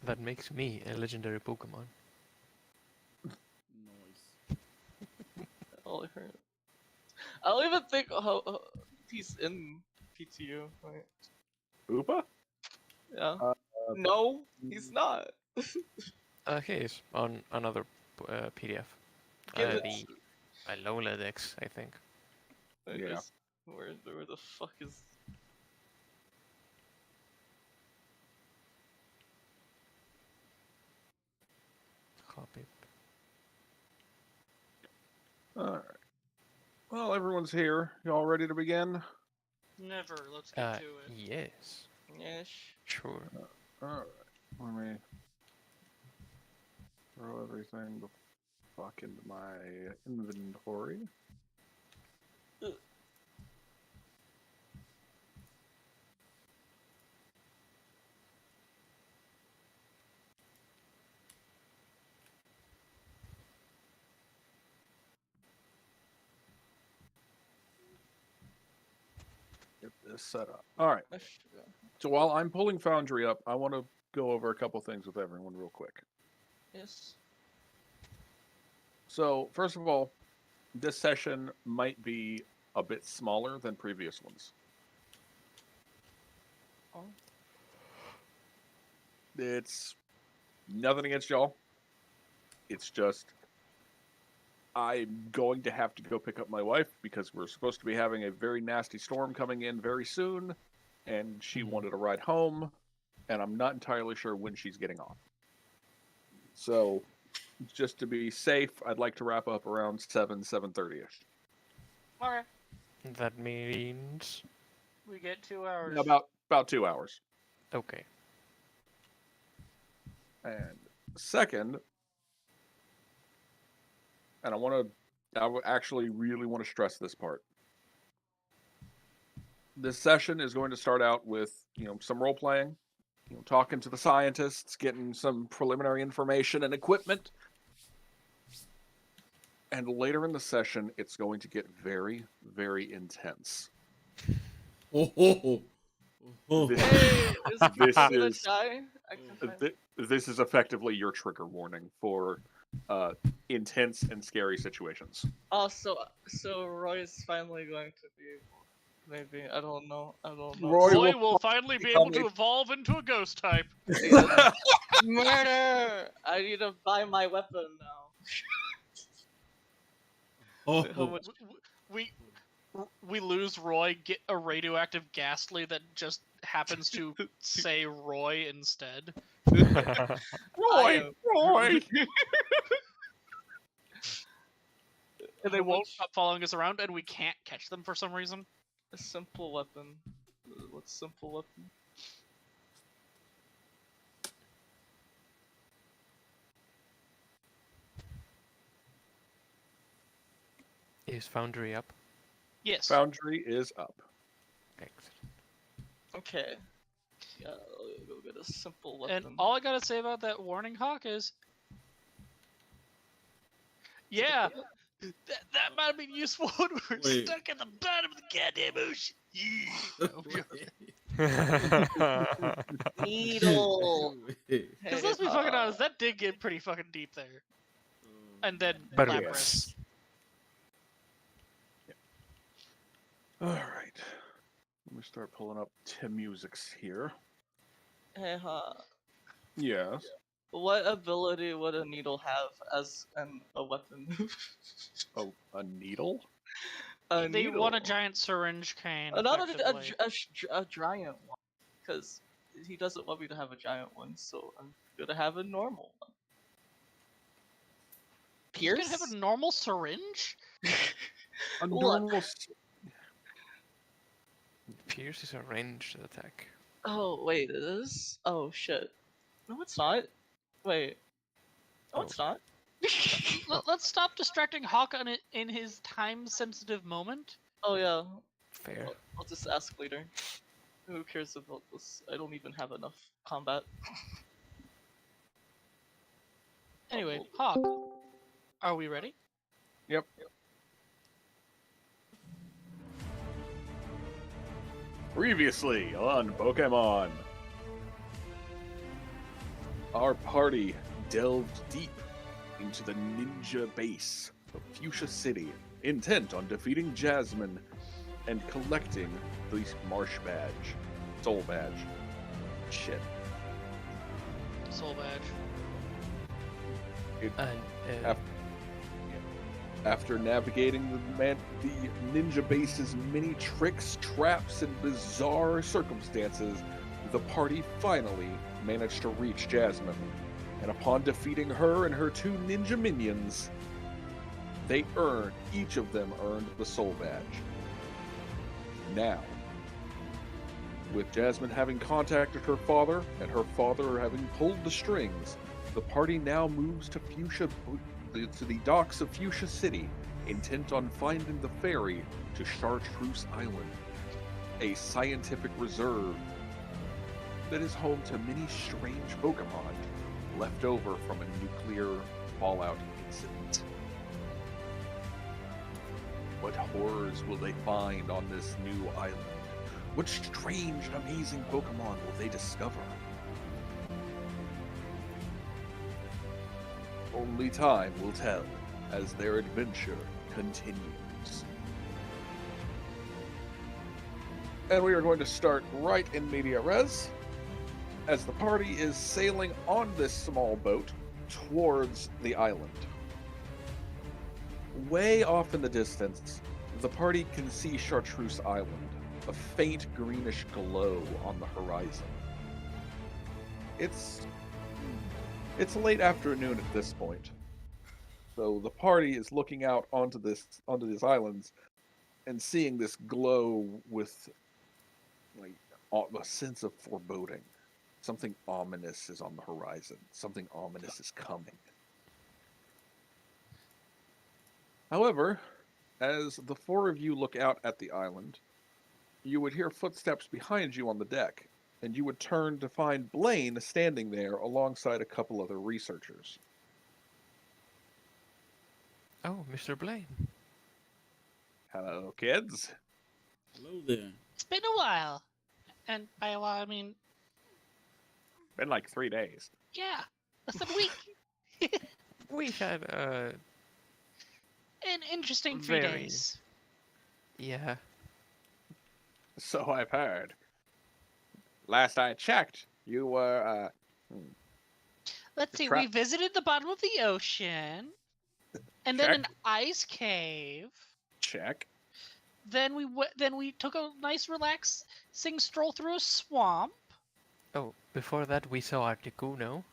That makes me a legendary Pokemon. Nice. All I heard. I don't even think he's in PTU. Right? Oopa? Yeah. No. He's not. He is on another PDF. Give it. The Alola Dex, I think. Yeah. Where the fuck is? Copy. Alright. Well, everyone's here. Y'all ready to begin? Never. Let's get to it. Yes. Yes. Sure. Alright. Let me throw everything the fuck into my inventory. Get this set up. Alright. So while I'm pulling Foundry up, I want to go over a couple things with everyone real quick. Yes. So, first of all, this session might be a bit smaller than previous ones. Oh. It's nothing against y'all. It's just I'm going to have to go pick up my wife because we're supposed to be having a very nasty storm coming in very soon, and she wanted a ride home, and I'm not entirely sure when she's getting off. So, just to be safe, I'd like to wrap up around 7:30ish. Okay. That means... We get 2 hours. About 2 hours. Okay. And second, and I actually really want to stress this part. This session is going to start out with, some role playing, talking to the scientists, getting some preliminary information and equipment. And later in the session, it's going to get very, very intense. Oh, oh, oh. Oh. This, Hey, is this gonna is die? I can find- this is effectively your trigger warning for intense and scary situations. Oh, so Roy is finally going to be. Maybe I don't know. Roy Roy will finally be able to evolve into a ghost type. Murder! I need to buy my weapon now. Oh, Wait, how much? We lose Roy, get a radioactive ghastly that just happens to say Roy instead. Roy! Roy! And they won't stop following us around, and we can't catch them for some reason. A simple weapon. What's simple weapon? Is Foundry up? Yes. Foundry is up. Excellent. Okay. Yeah, I'll go get a simple weapon. And all I gotta say about that warning hawk is, yeah, that might have been useful when we were Wait. stuck at the bottom of the goddamn ocean. Needle. Because let's be fucking honest, that did get pretty fucking deep there. And then But Lapras. yes. Alright. Let me start pulling up Tim Music's here. Hey, Yes. what ability would a needle have as a weapon? Oh, a needle? A They needle. want a giant syringe cane. Not effectively. a giant one, because he doesn't want me to have a giant one, so I'm gonna have a normal one. You're Pierce? gonna have a normal syringe? A Look. normal... Pierce is a ranged attack. Oh, wait, it is? Oh, shit. No, it's not. Wait. No, Oh. it's not. Let's stop distracting Hawk in his time-sensitive moment. Oh, yeah. Fair. I'll just ask later. Who cares about this? I don't even have enough combat. Anyway, Hawk, are we ready? Yep. Previously on Pokemon. our party delved deep into the ninja base of Fuchsia City, intent on defeating Jasmine and collecting the marsh badge. Soul badge. Shit. Soul badge. And Af- After navigating the ninja base's many tricks, traps, and bizarre circumstances, the party finally managed to reach Jasmine. And upon defeating her and her 2 ninja minions, each of them earned the soul badge. Now, with Jasmine having contacted her father and her father having pulled the strings, the party now moves to the docks of Fuchsia City, intent on finding the ferry to Chartreuse Island, a scientific reserve that is home to many strange Pokemon left over from a nuclear fallout incident. What horrors will they find on this new island? What strange and amazing Pokemon will they discover? Only time will tell as their adventure continues. And we are going to start right in media res, as the party is sailing on this small boat towards the island. Way off in the distance, the party can see Chartreuse Island, a faint greenish glow on the horizon. It's late afternoon at this point, so the party is looking out onto these islands and seeing this glow with like a sense of foreboding. Something ominous is on the horizon. Something ominous is coming. However, as the 4 of you look out at the island, you would hear footsteps behind you on the deck, and you would turn to find Blaine standing there alongside a couple other researchers. oh, Mr. Blaine. Hello, kids. Hello there. It's been a while. And by a while, I mean, Been like 3 days. yeah, less than a week. We had An interesting 3 Very. days. yeah. So I've heard. Last I checked, you were, Let's see, Tra- we visited the bottom of the ocean, and then Check. an ice cave. check. Then we took a nice relaxing stroll through a swamp. Oh, before that we saw Articuno.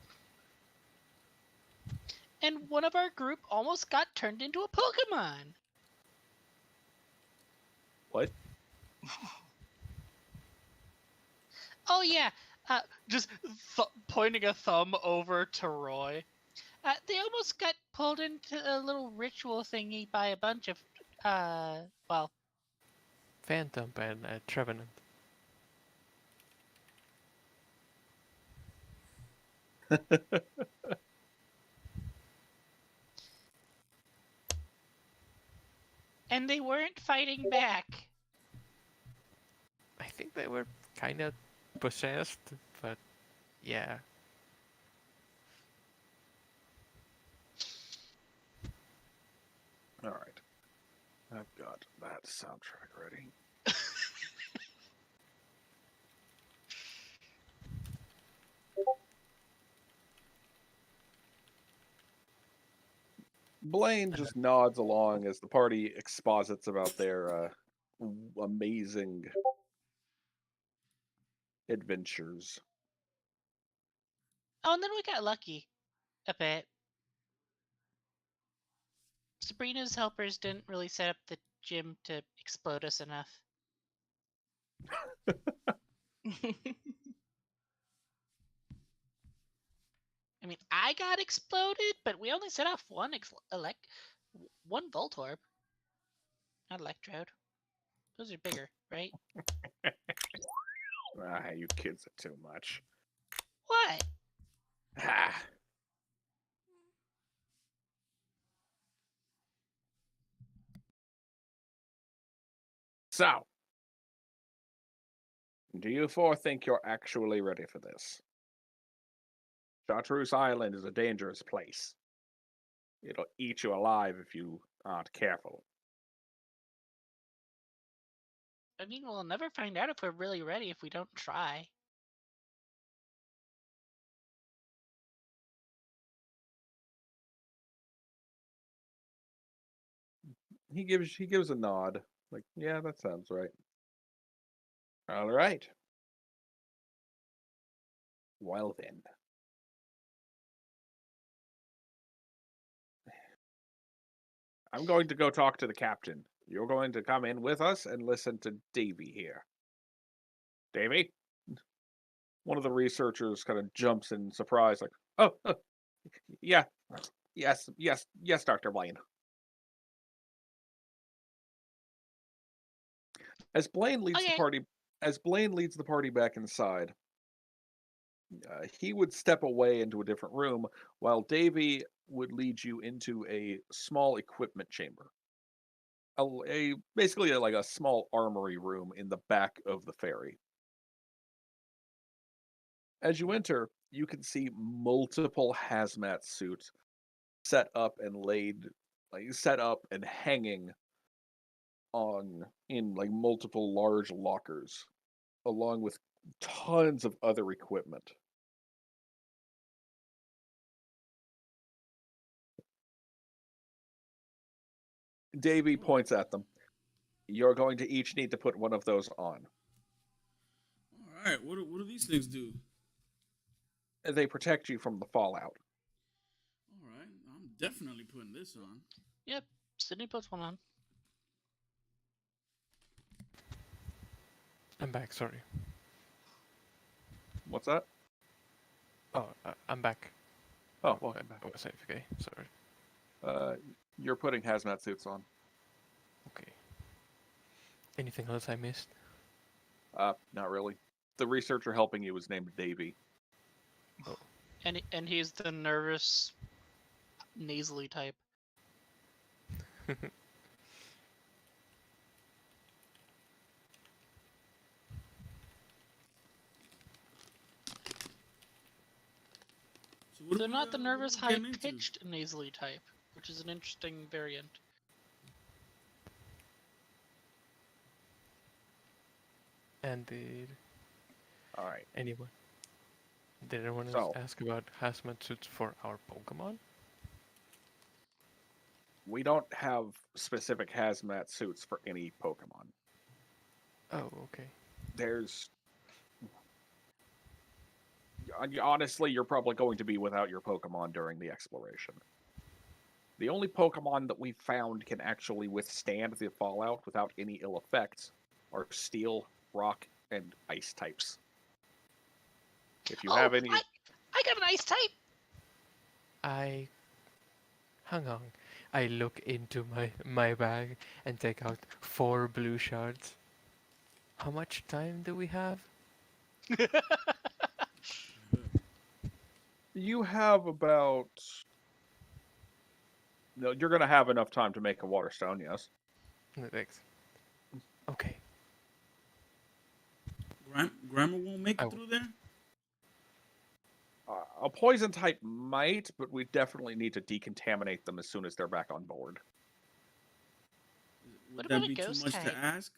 And one of our group almost got turned into a Pokemon. What? Oh yeah, just pointing a thumb over to Roy. They almost got pulled into a little ritual thingy by a bunch of, well, Phantom and Trevenant. and they weren't fighting back. I think they were kind of possessed, but yeah. All right. I've got that soundtrack ready. Blaine just nods along as the party exposits about their amazing adventures. Oh, and then we got lucky a bit. Sabrina's helpers didn't really set up the gym to explode us enough. I mean, I got exploded, but we only set off one one Voltorb, not Electrode. Those are bigger, right? Ah, you kids are too much. What? Ah. So, do you 4 think you're actually ready for this? Chartreuse Island is a dangerous place. It'll eat you alive if you aren't careful. I mean, we'll never find out if we're really ready if we don't try. He gives a nod. Like, yeah, that sounds right. All right. Well then. I'm going to go talk to the captain. You're going to come in with us and listen to Davy here. Davy? One of the researchers kind of jumps in surprise, like, oh, yeah, yes, Dr. Blaine. As Blaine leads the Okay. party, back inside, he would step away into a different room while Davy would lead you into a small equipment chamber. Basically like a small armory room in the back of the ferry. As you enter, you can see multiple hazmat suits set up and hanging in like multiple large lockers, along with tons of other equipment. Davy points at them. You're going to each need to put one of those on. All right. What do these things do? They protect you from the fallout. All right. I'm definitely putting this on. Yep, Sydney puts one on. I'm back, sorry. What's that? Oh, I'm back. Oh, welcome back. I was AFK, sorry. You're putting hazmat suits on. Okay. Anything else I missed? Not really. The researcher helping you is named Davy. And he's the nervous, nasally type. So what They're are not the we nervous, getting into? high-pitched nasally type, which is an interesting variant. And did All right. anyone else So- ask about hazmat suits for our Pokemon? We don't have specific hazmat suits for any Pokemon. Oh, okay. There's honestly, you're probably going to be without your Pokemon during the exploration. The only Pokemon that we found can actually withstand the fallout without any ill effects are Steel, Rock, and Ice types. If you have any, I got an ice type! Hang on. I look into my bag and take out 4 blue shards. How much time do we have? you have about. No, you're going to have enough time to make a water stone. Yes. No, thanks. Okay. Grammar won't make Oh. it through there. A poison type might, but we definitely need to decontaminate them as soon as they're back on board. Would What that about a be too ghost much type? to ask?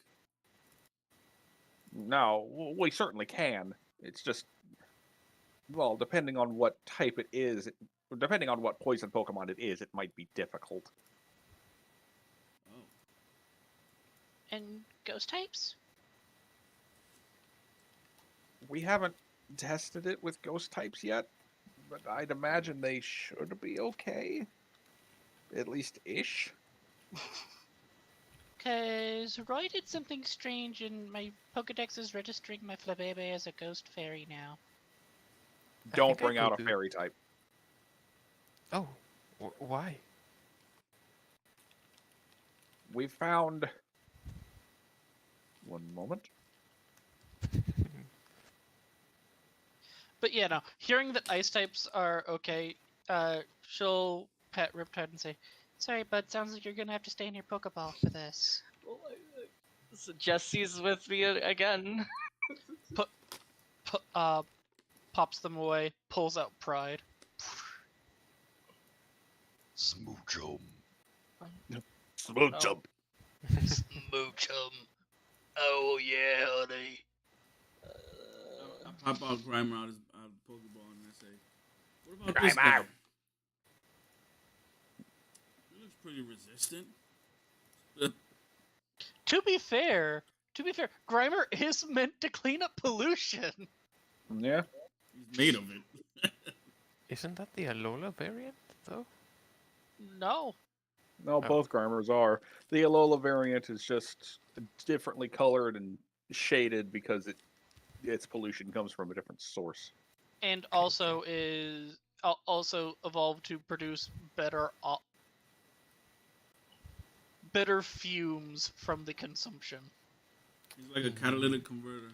No, we certainly can. It's just, well, depending on what type it is, depending on what poison Pokemon it is, it might be difficult. Oh. And ghost types? We haven't tested it with ghost types yet, but I'd imagine they should be okay. At least ish. Cause Roy did something strange and my Pokedex is registering my Flabebe as a ghost fairy now. Don't think I bring out a could do- fairy type. Oh, why? We found. One moment. But yeah, no. Hearing that ice types are okay, she'll pet Riptide and say, "Sorry, bud. Sounds like you're gonna have to stay in your Pokeball for this." Well, so Jesse's with me again. pops them away, pulls out Pride. Smooch 'em. Smooch Oh. 'em. Smooch 'em. Oh yeah, honey. I pop out Grimer out of Pokeball and I say, "What about this Grimer. guy? He looks pretty resistant." To be fair, Grimer is meant to clean up pollution. Yeah. He's made of it. Isn't that the Alola variant, though? No. No, both Grimers are. The Alola variant is just differently colored and shaded because its pollution comes from a different source. And also is also evolved to produce better fumes from the consumption. He's like a catalytic converter.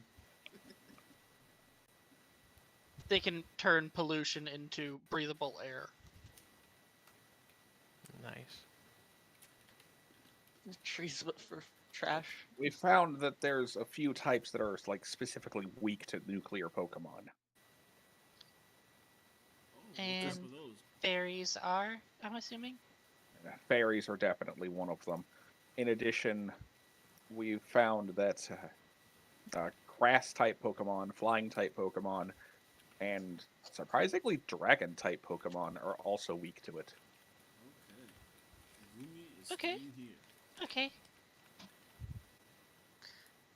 They can turn pollution into breathable air. Nice. Trees but for trash. We found that there's a few types that are like specifically weak to nuclear Pokemon. Oh, what type And- of those? Fairies are, I'm assuming? Fairies are definitely one of them. In addition, we found that grass type Pokemon, flying type Pokemon, and surprisingly dragon type Pokemon are also weak to it. Okay. Rumi is Okay. staying here. Okay.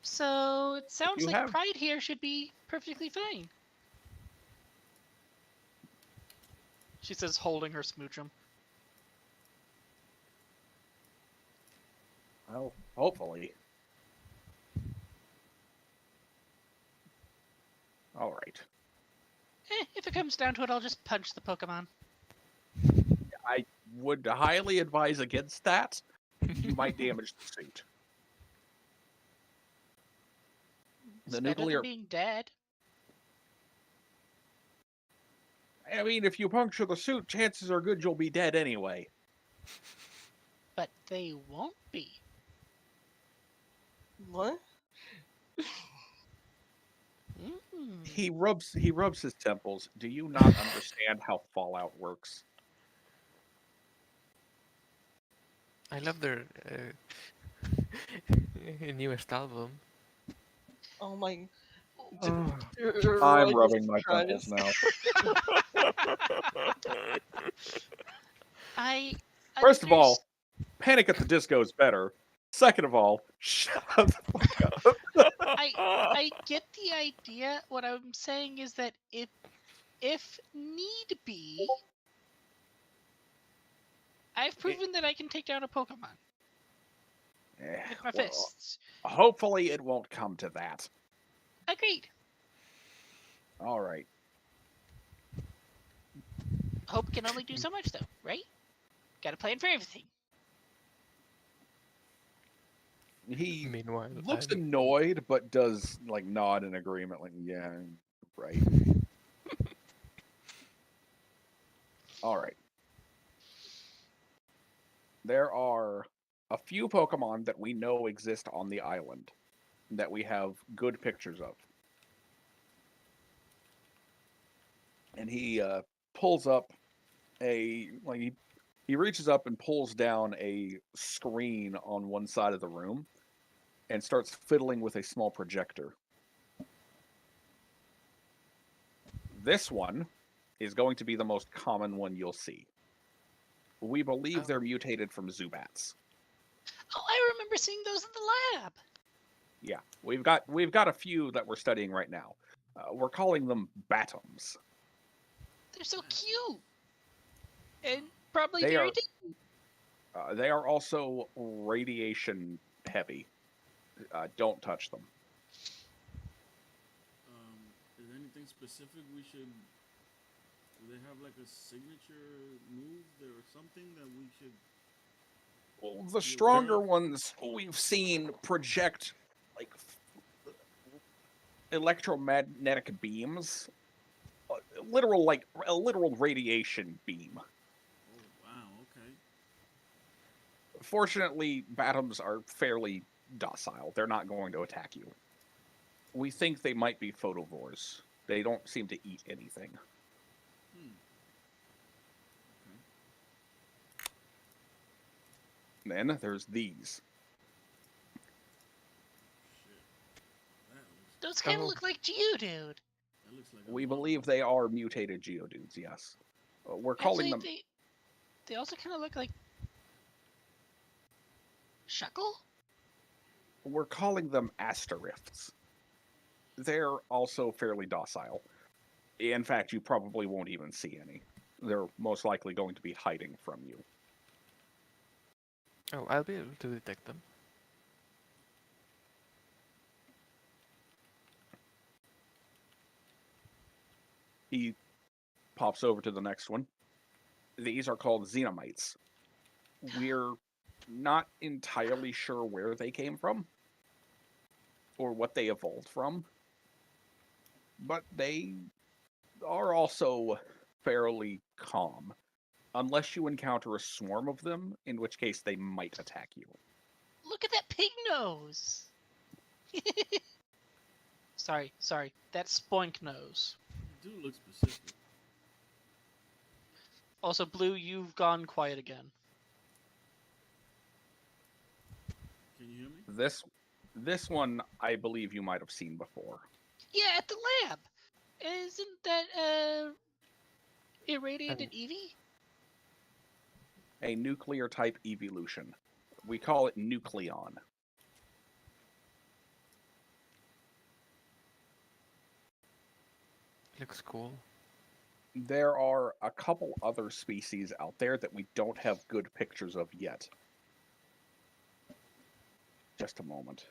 So it sounds You like have- Pride here should be perfectly fine. She says, holding her Smoochum. Well, hopefully. All right. If it comes down to it, I'll just punch the Pokemon. I would highly advise against that. You might damage the suit. It's The better than nuclear. being dead. I mean, if you puncture the suit, chances are good you'll be dead anyway. But they won't be. What? Mm. He rubs his temples. Do you not understand how Fallout works? I love their newest album. Oh my. I'm rubbing my temples now. I First of all, Panic at the Disco is better. Second of all, shut the fuck up. I get the idea. What I'm saying is that if need be, I've proven that I can take down a Pokemon with my Well, fists. hopefully it won't come to that. Agreed. All right. Hope can only do so much, though, right? Got to plan for everything. He Meanwhile, looks I'm- annoyed, but does like nod in agreement, like, yeah, right. All right. There are a few Pokemon that we know exist on the island that we have good pictures of. And he pulls up he reaches up and pulls down a screen on one side of the room and starts fiddling with a small projector. This one is going to be the most common one you'll see. We believe Oh. they're mutated from Zubats. Oh, I remember seeing those in the lab. Yeah, we've got a few that we're studying right now. We're calling them Batums. They're so cute. And probably They very are- deep. They are also radiation heavy. Don't touch them. Is there anything specific we should? Do they have like a signature move or something that we should? Well, the stronger ones we've seen project like electromagnetic beams, a literal radiation beam. Oh wow, okay. Fortunately, Batums are fairly docile. They're not going to attack you. We think they might be photovores. They don't seem to eat anything. Hmm. Then there's these. Shit. That looks. Those kind of Oh. look like Geodude. That looks like. a We lot. believe they are mutated Geodudes, yes. We're calling Actually, them... they also kind of look like Shuckle. We're calling them Asterifts. They're also fairly docile. In fact, you probably won't even see any. They're most likely going to be hiding from you. Oh, I'll be able to detect them. He pops over to the next one. These are called Xenomites. We're not entirely sure where they came from or what they evolved from, but they are also fairly calm, unless you encounter a swarm of them, in which case they might attack you. Look at that pig nose. sorry, that spoink nose. You do look specific. Also, Blue, you've gone quiet again. Can you hear me? This one I believe you might have seen before. Yeah, at the lab. Isn't that irradiated Eevee? A nuclear type evolution. We call it Nucleon. Looks cool. There are a couple other species out there that we don't have good pictures of yet. Just a moment.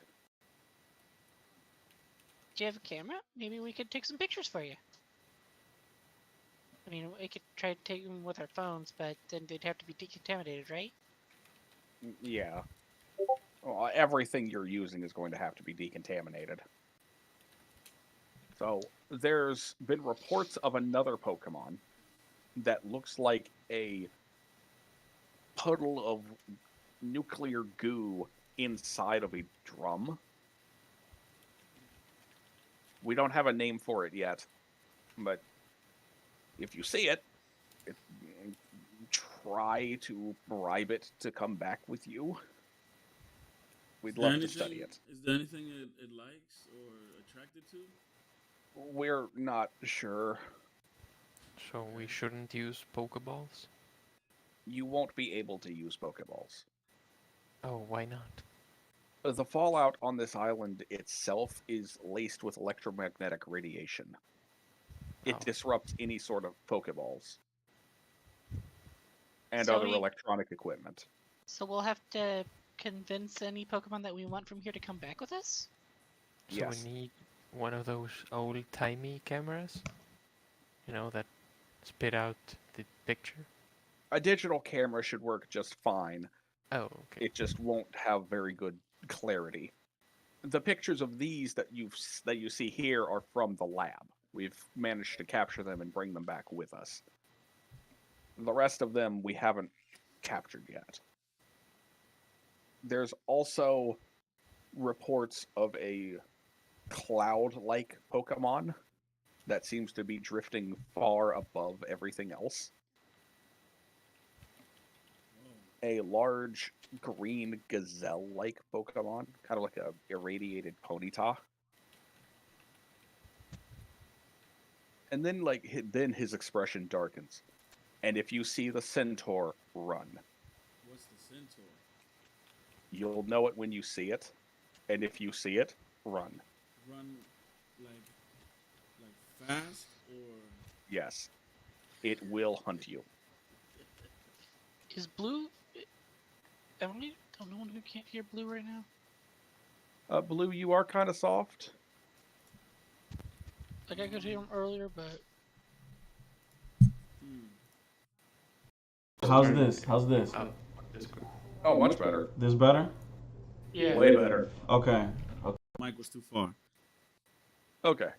Do you have a camera? Maybe we could take some pictures for you. I mean, we could try to take them with our phones, but then they'd have to be decontaminated, right? Yeah. Well, everything you're using is going to have to be decontaminated. So, there's been reports of another Pokemon that looks like a puddle of nuclear goo inside of a drum. We don't have a name for it yet, but if you see it, try to bribe it to come back with you. We'd love to study it. Is there anything it likes or attracted to? We're not sure. So we shouldn't use Pokeballs? You won't be able to use Pokeballs. Oh, why not? The fallout on this island itself is laced with electromagnetic radiation. It Oh. disrupts any sort of Pokeballs and So other we- electronic equipment. So we'll have to convince any Pokemon that we want from here to come back with us? So Yes. we need one of those old-timey cameras? You know, that spit out the picture? A digital camera should work just fine. Oh, okay. It just won't have very good clarity. The pictures of these that you see here are from the lab. We've managed to capture them and bring them back with us. The rest of them we haven't captured yet. There's also reports of a cloud-like Pokemon that seems to be drifting far above everything else. Whoa. A large green gazelle-like Pokemon, kind of like a irradiated Ponyta. And then, then his expression darkens. And if you see the centaur, run. What's the centaur? You'll know it when you see it. And if you see it, run. Run like fast or Yes. It will hunt you. Is Blue... Am I the only one who can't hear Blue right now? Blue, you are kind of soft. Like, I could hear him earlier, but... How's this? How's this? Oh, that's good. Oh, much better. This better? Yeah. Way better. Okay. Mike was too far. Okay.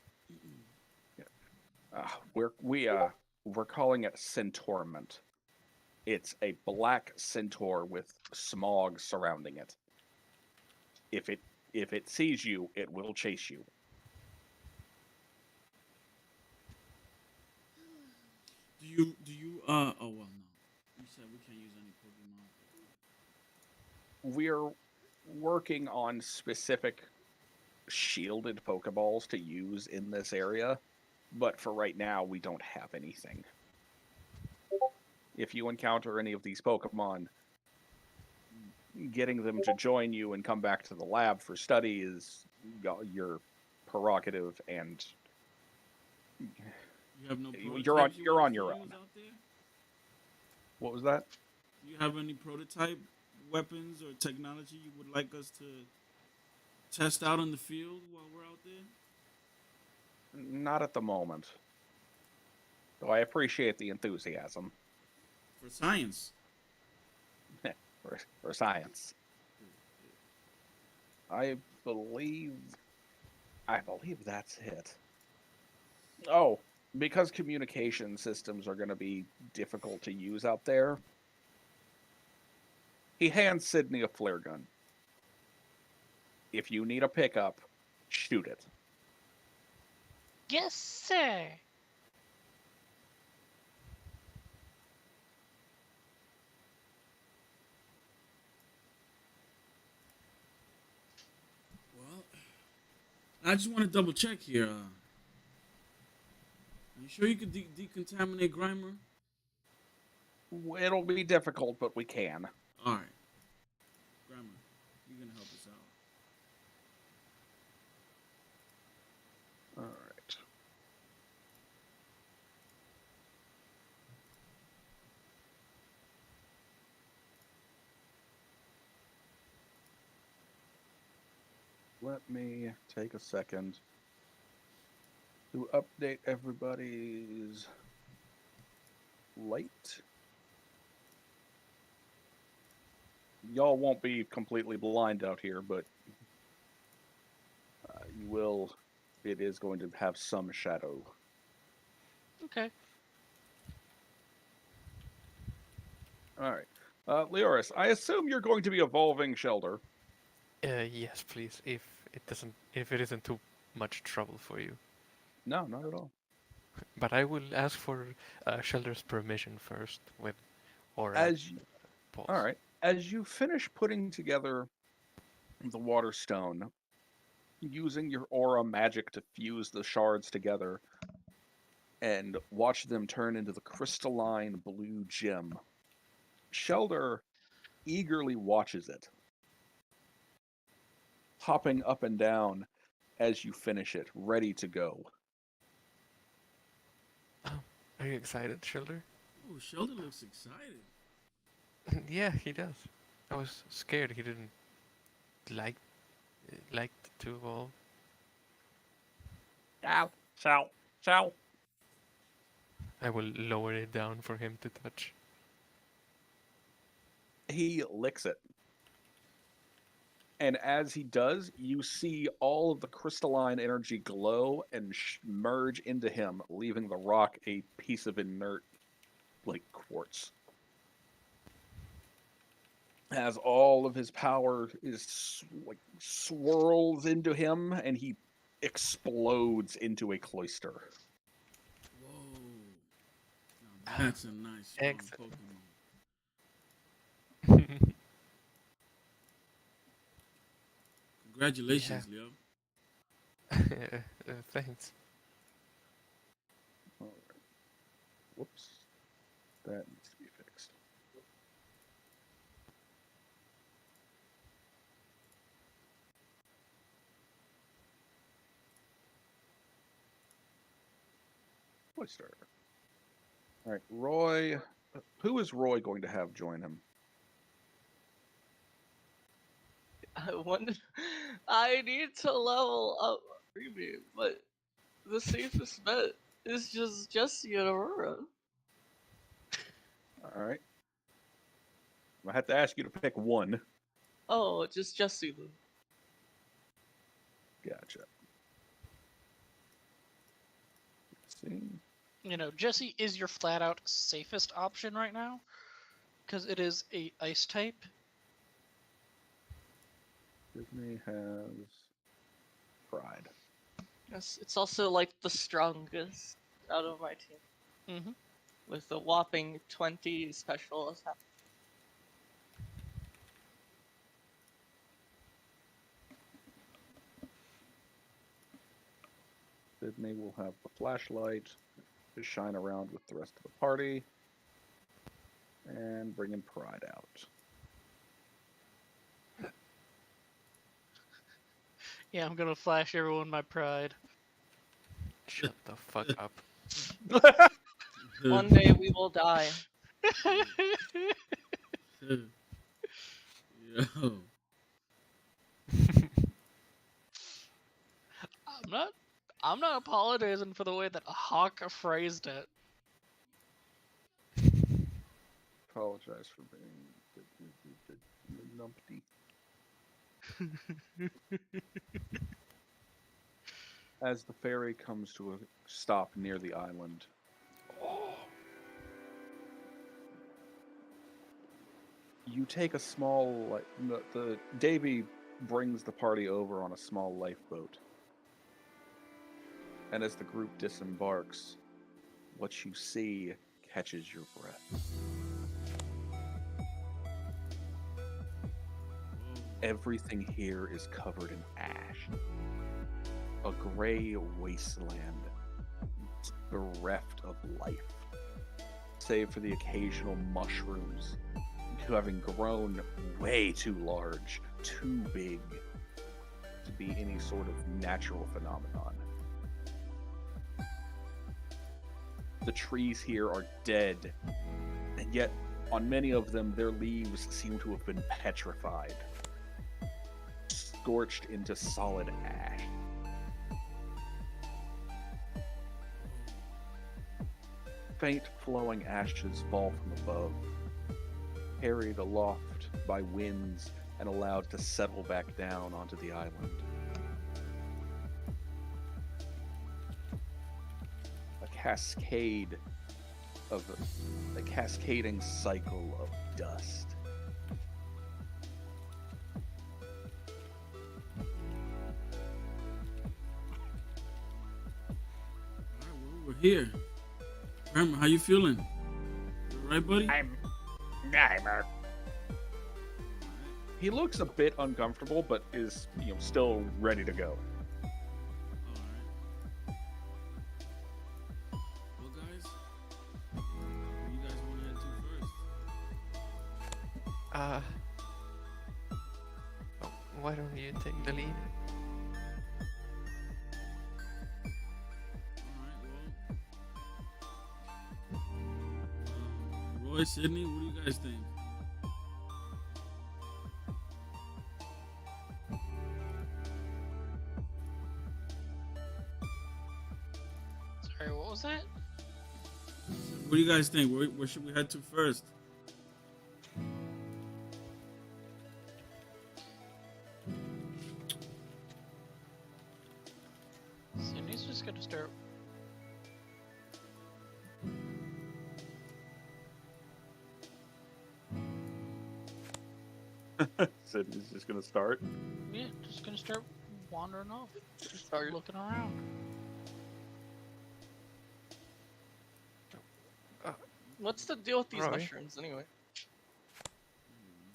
We're calling it Centaurment. It's a black centaur with smog surrounding it. If it sees you, it will chase you. Do you oh well no. You said we can't use any Pokemon. We're working on specific shielded Pokeballs to use in this area, but for right now, we don't have anything. If you encounter any of these Pokemon, getting them to join you and come back to the lab for study is your prerogative, and You have no you're on prototypes you you're want on us to your use own. out there? What was that? Do you have any prototype weapons or technology you would like us to test out in the field while we're out there? Not at the moment. Though I appreciate the enthusiasm For science. for science. I believe that's it. Oh, because communication systems are going to be difficult to use out there, he hands Sydney a flare gun. If you need a pickup, shoot it. Yes, sir. Well, I just want to double check here. Are you sure you could decontaminate Grimer? It'll be difficult, but we can. All right. Grimer, you're going to help us out. All right. Let me take a second to update everybody's light. Y'all won't be completely blind out here, but you will. It is going to have some shadow. Okay. All right. Leoris, I assume you're going to be evolving Shelder. Yes, please. If it isn't too much trouble for you. No, not at all. But I will ask for Shelter's permission first with Aura As Pulse. All right. As you finish putting together the water stone, using your aura magic to fuse the shards together and watch them turn into the crystalline blue gem, Shelder eagerly watches it, hopping up and down as you finish it, ready to go. Are you excited, Shelter? Oh, Sheldon looks excited. Yeah, he does. I was scared he didn't like to evolve. Ciao. I will lower it down for him to touch. He licks it. And as he does, you see all of the crystalline energy glow and merge into him, leaving the rock a piece of inert, like quartz. As all of his power is swirls into him, and he explodes into a cloister. Whoa. Now that's a nice strong Excellent. Pokemon. Congratulations, Leo. Thanks. All right. Whoops. That needs to be fixed. Cloister. All right, Roy. Who is Roy going to have join him? I wonder. I need to level up Premium, but the safest bet is just Jesse and Aurora. All right. I have to ask you to pick one. Oh, just Jesse then. Gotcha. Let's see. You know, Jesse is your flat out safest option right now, because it is a ice type. Disney has Pride. Yes, it's also like the strongest out of my team. Mm-hmm. with a whopping 20 special attack. Sydney will have the flashlight to shine around with the rest of the party and bringing Pride out. Yeah, I'm gonna flash everyone my pride. Shut the fuck up. One day we will die. Yo. I'm not apologizing for the way that Hawk phrased it. Apologize for being numpty. As the ferry comes to a stop near the island, you take a small, the Davy brings the party over on a small lifeboat. And as the group disembarks, what you see catches your breath. Everything here is covered in ash. A gray wasteland, bereft of life, save for the occasional mushrooms, having grown way too large, too big to be any sort of natural phenomenon. The trees here are dead, and yet on many of them their leaves seem to have been petrified, scorched into solid ash. Faint flowing ashes fall from above, carried aloft by winds and allowed to settle back down onto the island. A cascading cycle of dust. Alright, well, we're here. Grandma, how you feeling? You alright, buddy? I'm He looks a bit uncomfortable, but is, still ready to go. Alright. Well, guys, where you guys want to head to first? Why don't you take the lead? Alright, well. Roy, Sydney, what do you guys think? Sorry, what was that? What do you guys think? Where should we head to first? Sydney's just gonna start. Sydney's just gonna start. Yeah, just gonna start wandering off, just Start. looking around. What's the deal with these Roy? mushrooms anyway?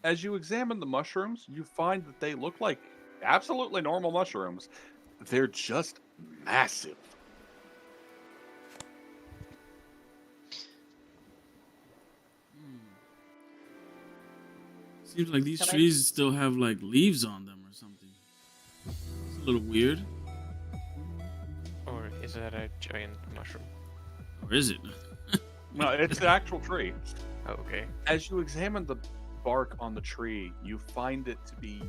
As you examine the mushrooms, you find that they look like absolutely normal mushrooms. They're just massive. Seems like these Can I- trees still have like leaves on them or something. It's a little weird. Or is that a giant mushroom? Or is it? No, it's an actual tree. Oh, okay. As you examine the bark on the tree, you find it to be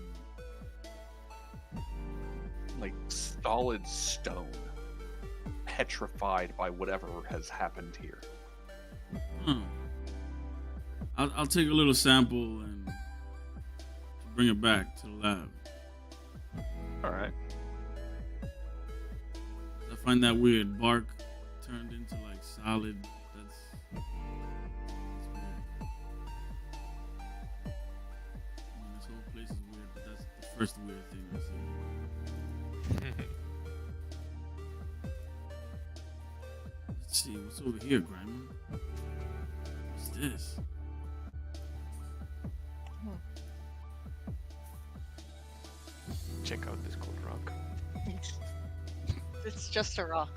like solid stone, petrified by whatever has happened here. Huh. I'll take a little sample and bring it back to the lab. All right. I find that weird. Bark turned into like solid. That's weird. I mean, this whole place is weird, but that's the first weird thing I see. Let's see what's over here, Grandma. this? Check out this cool rock. It's just a rock.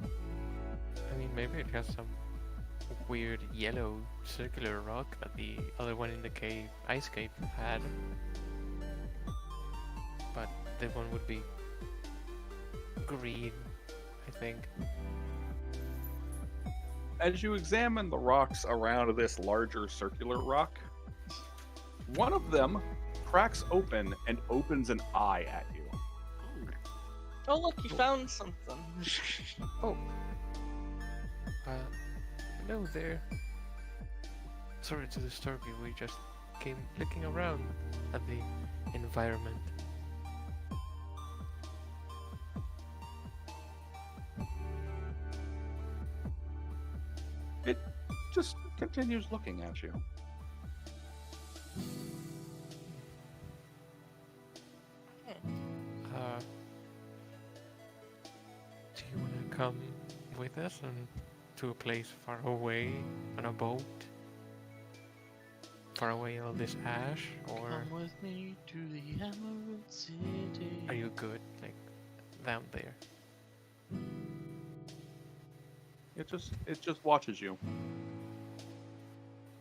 I mean, maybe it has some weird yellow circular rock that the other one in the cave, ice cave, had. But that one would be green, I think. As you examine the rocks around this larger circular rock, one of them cracks open and opens an eye at you. Oh look, you found something. Hello there. Sorry to disturb you, we just came looking around at the environment. It just continues looking at you. Do you want to come with us and to a place far away on a boat? Far away all this ash, or Come with me to the Emerald City. are you good, like, down there? It just watches you.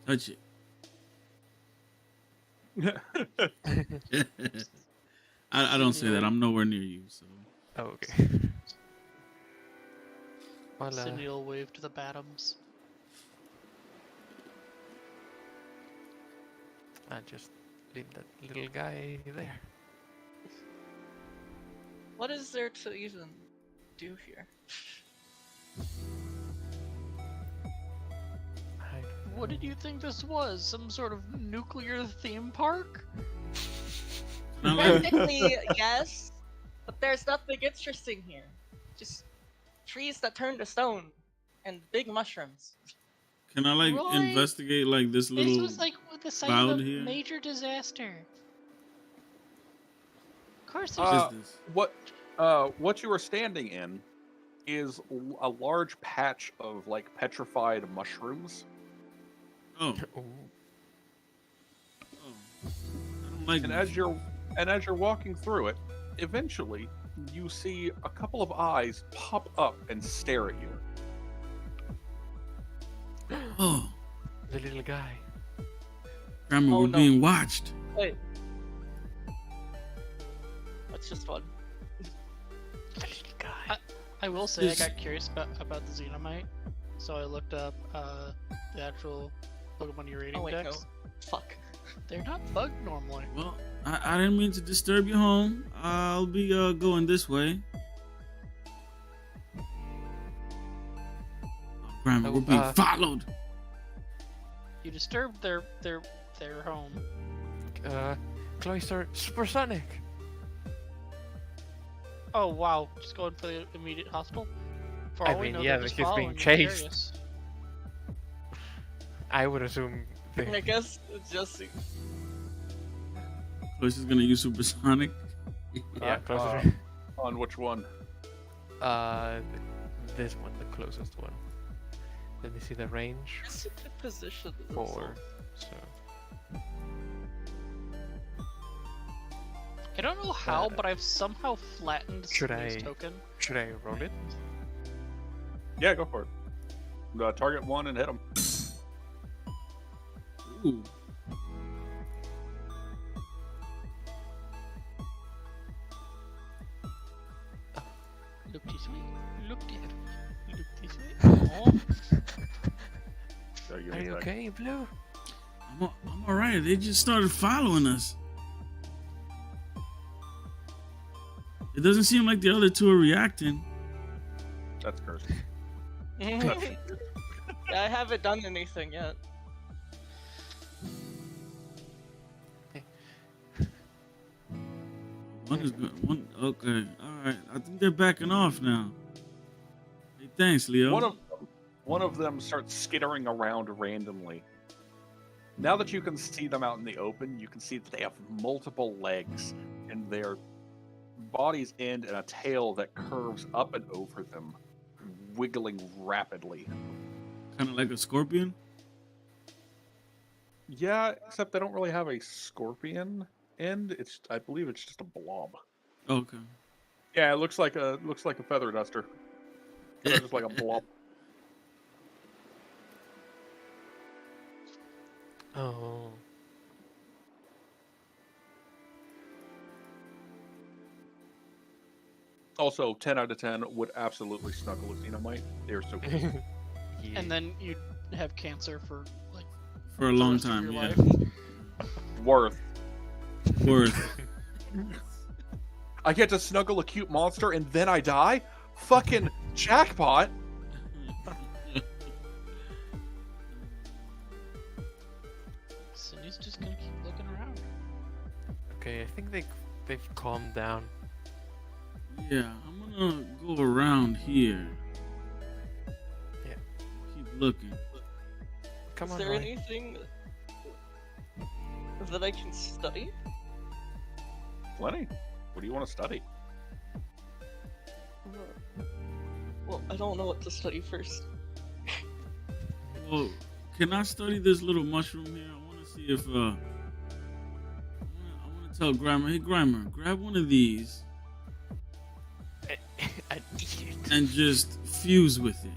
Touch it. I don't say that. I'm nowhere near you, so. Oh, okay. Well, Cindy will wave to the Batums. I just leave that little guy there. What is there to even do here? What did you think this was? Some sort of nuclear theme park? Technically, yes, but there's nothing interesting here. Just trees that turn to stone and big mushrooms. Can I like Roy, investigate like this This little? was like the site cloud of a here? major disaster. Of course, Uh, there's What is this? What you are standing in is a large patch of like petrified mushrooms. Oh, Ooh. I don't like. And this. as you're walking through it, eventually you see a couple of eyes pop up and stare at you. Oh, The little guy. Grandma, Oh, we're no. being watched. Wait. That's just fun. The little guy. I will say This- I got curious about the Xenomite, so I looked up the actual Pokemon rating Oh wait, no. decks. Fuck. They're not bugged normally. Well, I didn't mean to disturb your home. I'll be going this way. Oh, Grandma, Oh, we're being followed. You disturbed their home. Cloyster Supersonic. Oh wow, just going for the immediate hospital. For I all we mean, know, yeah, they're just he's being following you, chased. curious. I would assume I they, guess it's just Cloyce is gonna use supersonic. yeah, Uh, closer. On which one? This one, the closest one. Let me see the range. just a good position. 4. So I don't know how, Uh, but I've somehow flattened should Cindy's I- token. should I roll it? Yeah, go for it. Target one and hit him. Ooh. Look this way. Look there. Look this way. Oh, Gotta give Are me you a sec. okay, Blue? I'm all right. They just started following us. It doesn't seem like the other two are reacting. That's cursed. I haven't done anything yet. One is good. One. Okay. All right. I think they're backing off now. Hey, thanks, Leo. One of them starts skittering around randomly. Now that you can see them out in the open, you can see that they have multiple legs, and their bodies end in a tail that curves up and over them, wiggling rapidly. Kind of like a scorpion. Yeah, except they don't really have a scorpion end. I believe it's just a blob. Okay. Yeah, it looks like a feather duster. It's just like a blob. Oh. Also, 10 out of 10 would absolutely snuggle a xenomite. They're so cute. Yeah. And then you'd have cancer for like For a the long rest of time, your yeah. life. Worth. Worth. I get to snuggle a cute monster and then I die? Fucking jackpot! Cindy's just gonna keep looking around. Okay, I think they've calmed down. Yeah, I'm gonna go around here. Yeah. Keep looking. Come Is on, there Roy. anything that I can study? Plenty. What do you want to study? Well, I don't know what to study first. Well, can I study this little mushroom here? I want to see if I want to tell Grimer, hey Grimer, grab one of these And eat it. and just fuse with it.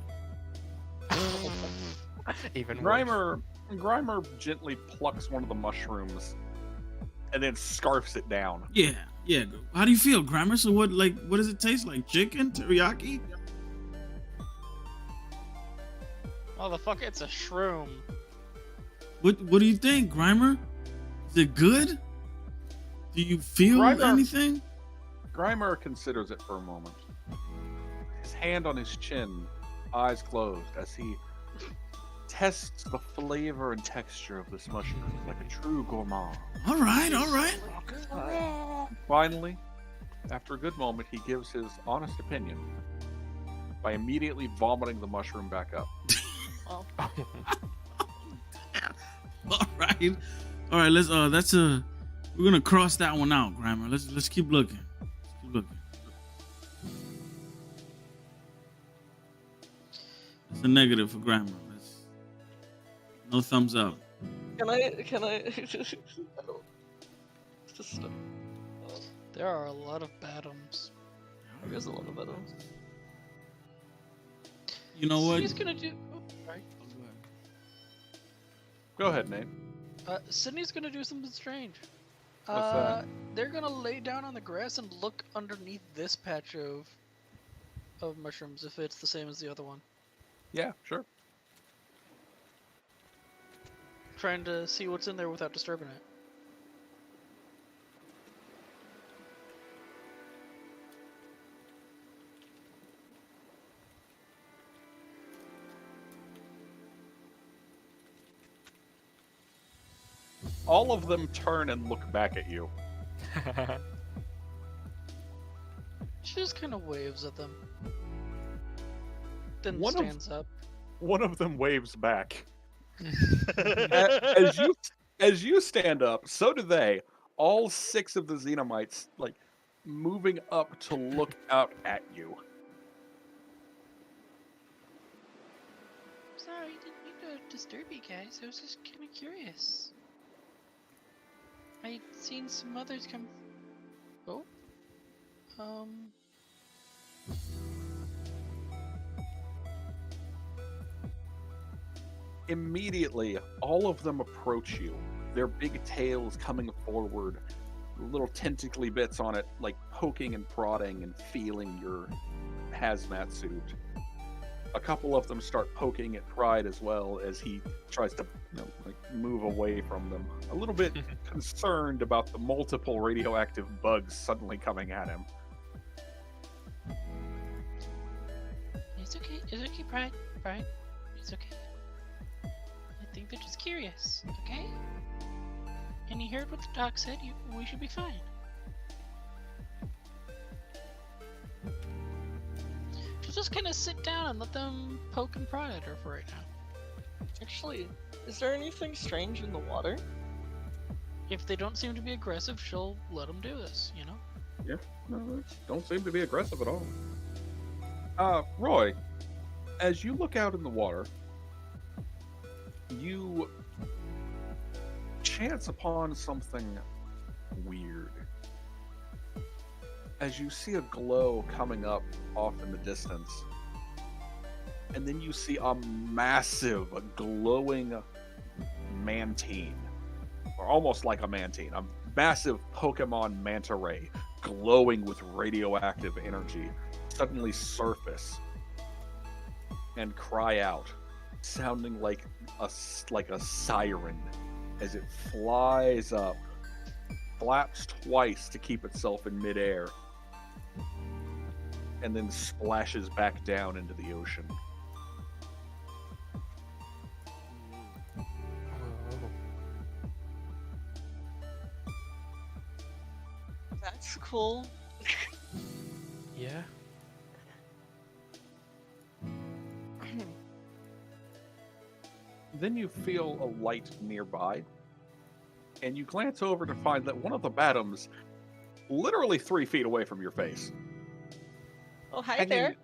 Even worse. Grimer gently plucks one of the mushrooms and then scarfs it down. Yeah, yeah. How do you feel, Grimer? So what does it taste like? Chicken? Teriyaki? Motherfucker, it's a shroom. What do you think, Grimer? Is it good? Do you feel Grimer- anything? Grimer considers it for a moment. His hand on his chin, eyes closed, as he tests the flavor and texture of this mushroom like a true gourmand. All right. Finally, after a good moment, he gives his honest opinion by immediately vomiting the mushroom back up. All right. Let's we're gonna cross that one out, Grimer. Let's keep looking. It's a negative for Grimer. No thumbs up. Can I? I don't. Just There are a lot of Batums. there is a lot of items. You know what? Sydney's gonna do. Oh, sorry. Go ahead, Nate. Sydney's gonna do something strange. What's that? They're gonna lay down on the grass and look underneath this patch of mushrooms if it's the same as the other one. Yeah, sure. Trying to see what's in there without disturbing it. All of them turn and look back at you. She just kind of waves at them. Then One of- stands up. One of them waves back. As you stand up, so do they. All 6 of the xenomites, like, moving up to look out at you. Sorry, didn't mean to disturb you guys. I was just kind of curious. I'd seen some others come. Oh. Immediately, all of them approach you. Their big tails coming forward, little tentacly bits on it, like poking and prodding and feeling your hazmat suit. A couple of them start poking at Pride as well as he tries to move away from them. A little bit concerned about the multiple radioactive bugs suddenly coming at him. It's okay. It's okay, Pride. Pride. It's okay. I think they're just curious, okay? And you heard what the doc said. We should be fine. Just kind of sit down and let them poke and prod at her for right now. Actually, is there anything strange in the water? If they don't seem to be aggressive, she'll let them do this, you know? Yeah, no, they don't seem to be aggressive at all. Roy, as you look out in the water, you chance upon something weird as you see a glow coming up off in the distance, and then you see a massive glowing mantine, or almost like a mantine, a massive Pokemon manta ray glowing with radioactive energy suddenly surface and cry out, sounding like a siren, as it flies up, flaps twice to keep itself in midair, and then splashes back down into the ocean. Whoa. That's cool. Yeah. Then you feel a light nearby, and you glance over to find that one of the Badums, literally 3 feet away from your face, Oh, hi there.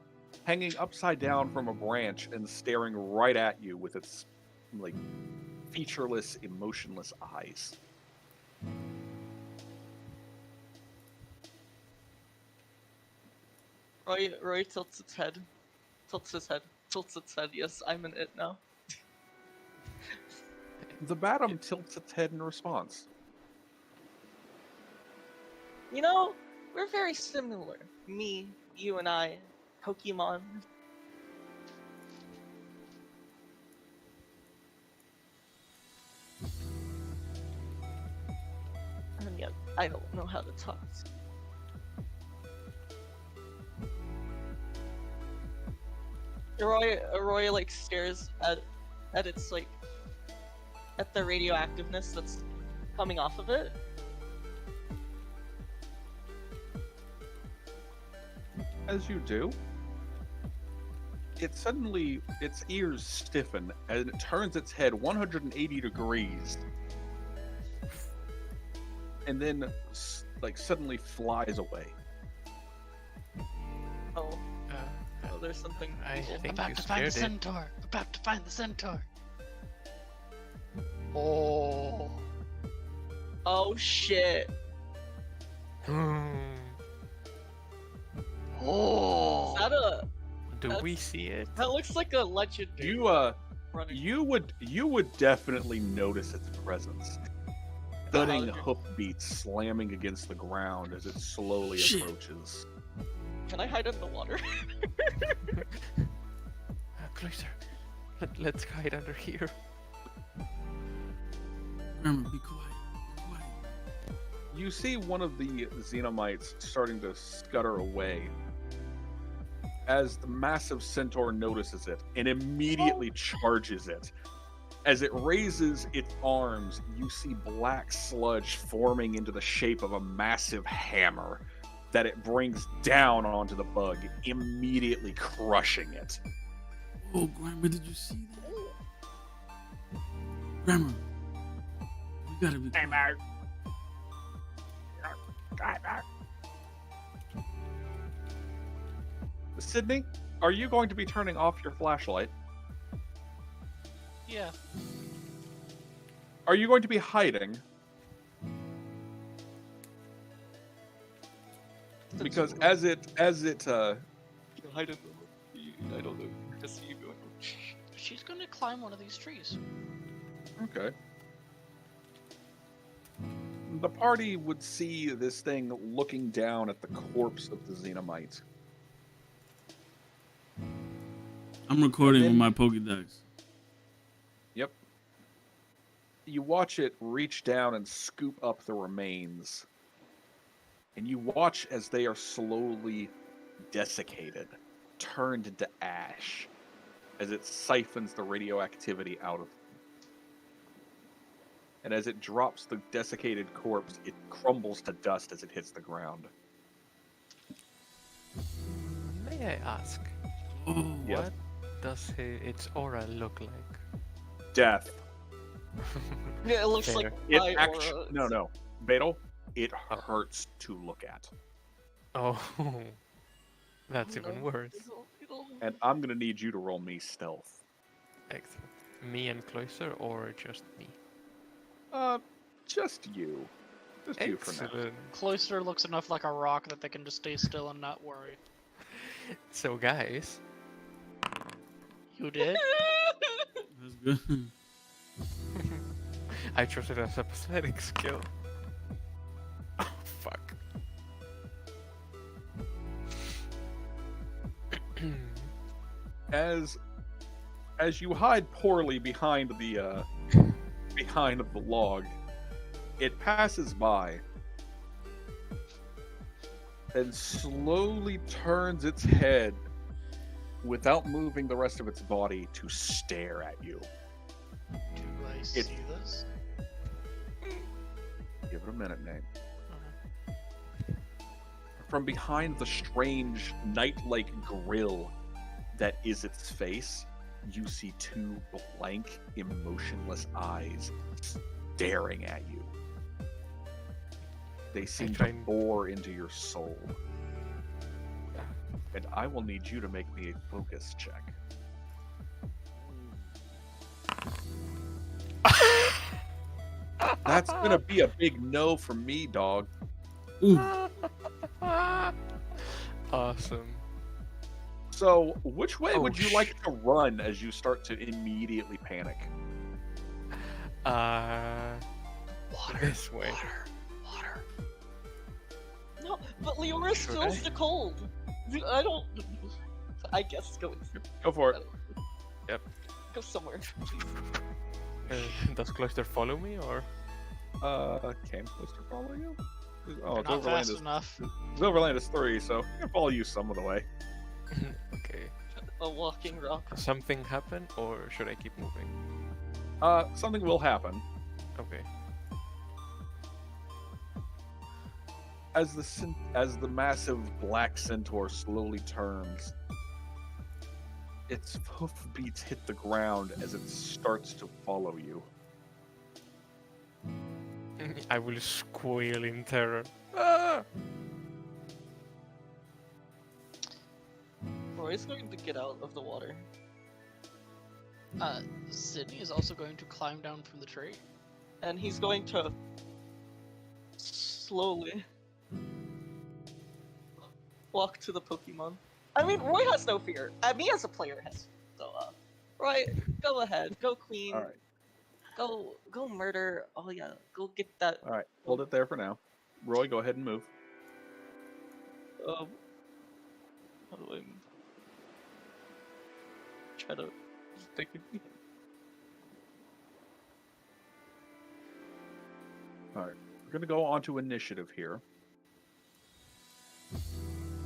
hanging upside down from a branch and staring right at you with its like featureless, emotionless eyes. Roy tilts his head. Tilts his head. Tilts its head. Yes, I'm in it now. The Badum tilts its head in response. You know, we're very similar. Me, you, and I. Pokemon. And yet, I don't know how to talk. Roy like stares at its like at the radioactiveness that's coming off of it. As you do, its ears stiffen and it turns its head 180 degrees, and then suddenly flies away. Oh, Uh, oh, there's something. I cool. think About you to find the scared it. centaur. About to find the centaur. Oh. Oh shit! Hmm. Oh. Is that a? Do That's- we see it? That looks like a legendary. Running. You would definitely notice its presence. Thudding How- hoof beats slamming against the ground as it slowly Shit. approaches. Can I hide in the water? Closer. Let's hide under here. Grandma, be quiet. Be quiet. You see one of the Xenomites starting to scutter away as the massive centaur notices it and immediately charges it. As it raises its arms, you see black sludge forming into the shape of a massive hammer that it brings down onto the bug, immediately crushing it. Oh, Grandma, did you see that? Grandma, we gotta be quiet. Sydney, are you going to be turning off your flashlight? Yeah. Are you going to be hiding? Because as it hide in the. I don't know. Just see you going. She's gonna climb one of these trees. okay. The party would see this thing looking down at the corpse of the Xenomite. I'm recording And with then- my Pokédex. Yep. You watch it reach down and scoop up the remains. And you watch as they are slowly desiccated, turned into ash, as it siphons the radioactivity out of them. And as it drops the desiccated corpse, it crumbles to dust as it hits the ground. May I ask, Oh, Yes. what does its aura look like? Death. Yeah, it looks Fair. like It my actu- aura. no. Betel, it hurts to look at. Oh, that's even No, worse. it'll- And I'm going to need you to roll me stealth. Excellent. Me and Cloister, or just me? Just you. Just you for now. Excellent. Cloister looks enough like a rock that they can just stay still and not worry. So, guys, You did? That's good. I chose it as a pathetic skill. Oh, fuck. As you hide poorly behind the log, it passes by and slowly turns its head without moving the rest of its body to stare at you. Do I see this? Give it a minute, Nate. From behind the strange night-like grill that is its face, you see two blank, emotionless eyes staring at you. They seem try to and- bore into your soul. And I will need you to make me a focus check. That's gonna be a big no from me, dog. Ooh. Awesome. So, which way Oh, would you like to run as you start to immediately panic? This way. Water. No, but Leora Should feels I? the cold. I don't. I guess go Go for it. go somewhere. Does Cloister follow me, or? Can Cloister follow you? Oh, You're not Overland fast is, enough. Overland is 3, so I can follow you some of the way. Okay. A walking rock. Something happen, or should I keep moving? Something will happen. Okay. As the massive black centaur slowly turns, its hoofbeats hit the ground as it starts to follow you. I will squeal in terror. Ah! Roy's going to get out of the water. Sydney is also going to climb down from the tree. And he's going to slowly walk to the Pokemon. I mean, Roy has no fear. Me as a player has. So, Roy, go ahead. Go Queen. All right, Go murder. Oh yeah, go get that. all right. Hold it there for now. Roy, go ahead and move. How do I try to think of All right, we're gonna go on to initiative here.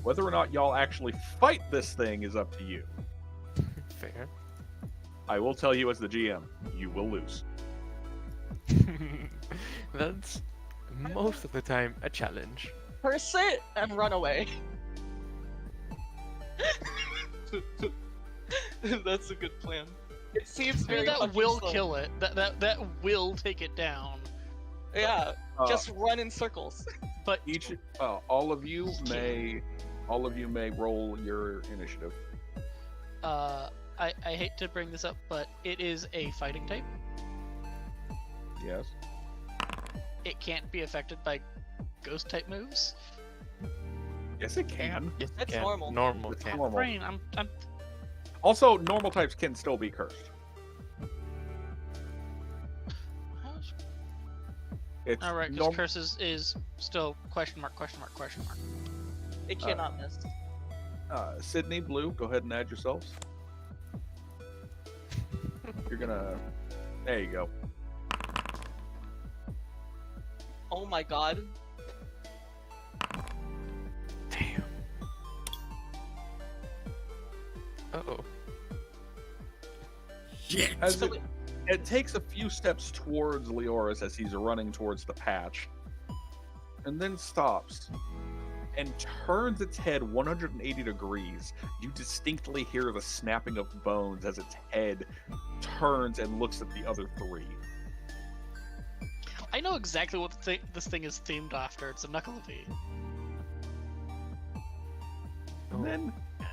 Whether or not y'all actually fight this thing is up to you. Fair. I will tell you as the GM, you will lose. That's most of the time a challenge. curse it and run away. That's a good plan. It seems I very mean, that punch will and slow. kill it. That will take it down. Yeah, Uh, just run in circles. But all of you may roll your initiative. I hate to bring this up, but it is a fighting type. Yes. It can't be affected by ghost type moves. Yes, it can. Yes, it That's can. normal. Normal It's can. normal. Brain, I'm Also, normal types can still be cursed. It's all right. Because norm- curses is still question mark. It cannot miss. Sydney, Blue, go ahead and add yourselves. You're gonna. There you go. Oh my god. Damn. Uh-oh. Shit. As So it takes a few steps towards Leoris as he's running towards the patch, and then stops and turns its head 180 degrees. You distinctly hear the snapping of bones as its head turns and looks at the other three. I know exactly what this thing is themed after. It's a Knucklevi. And then Nice.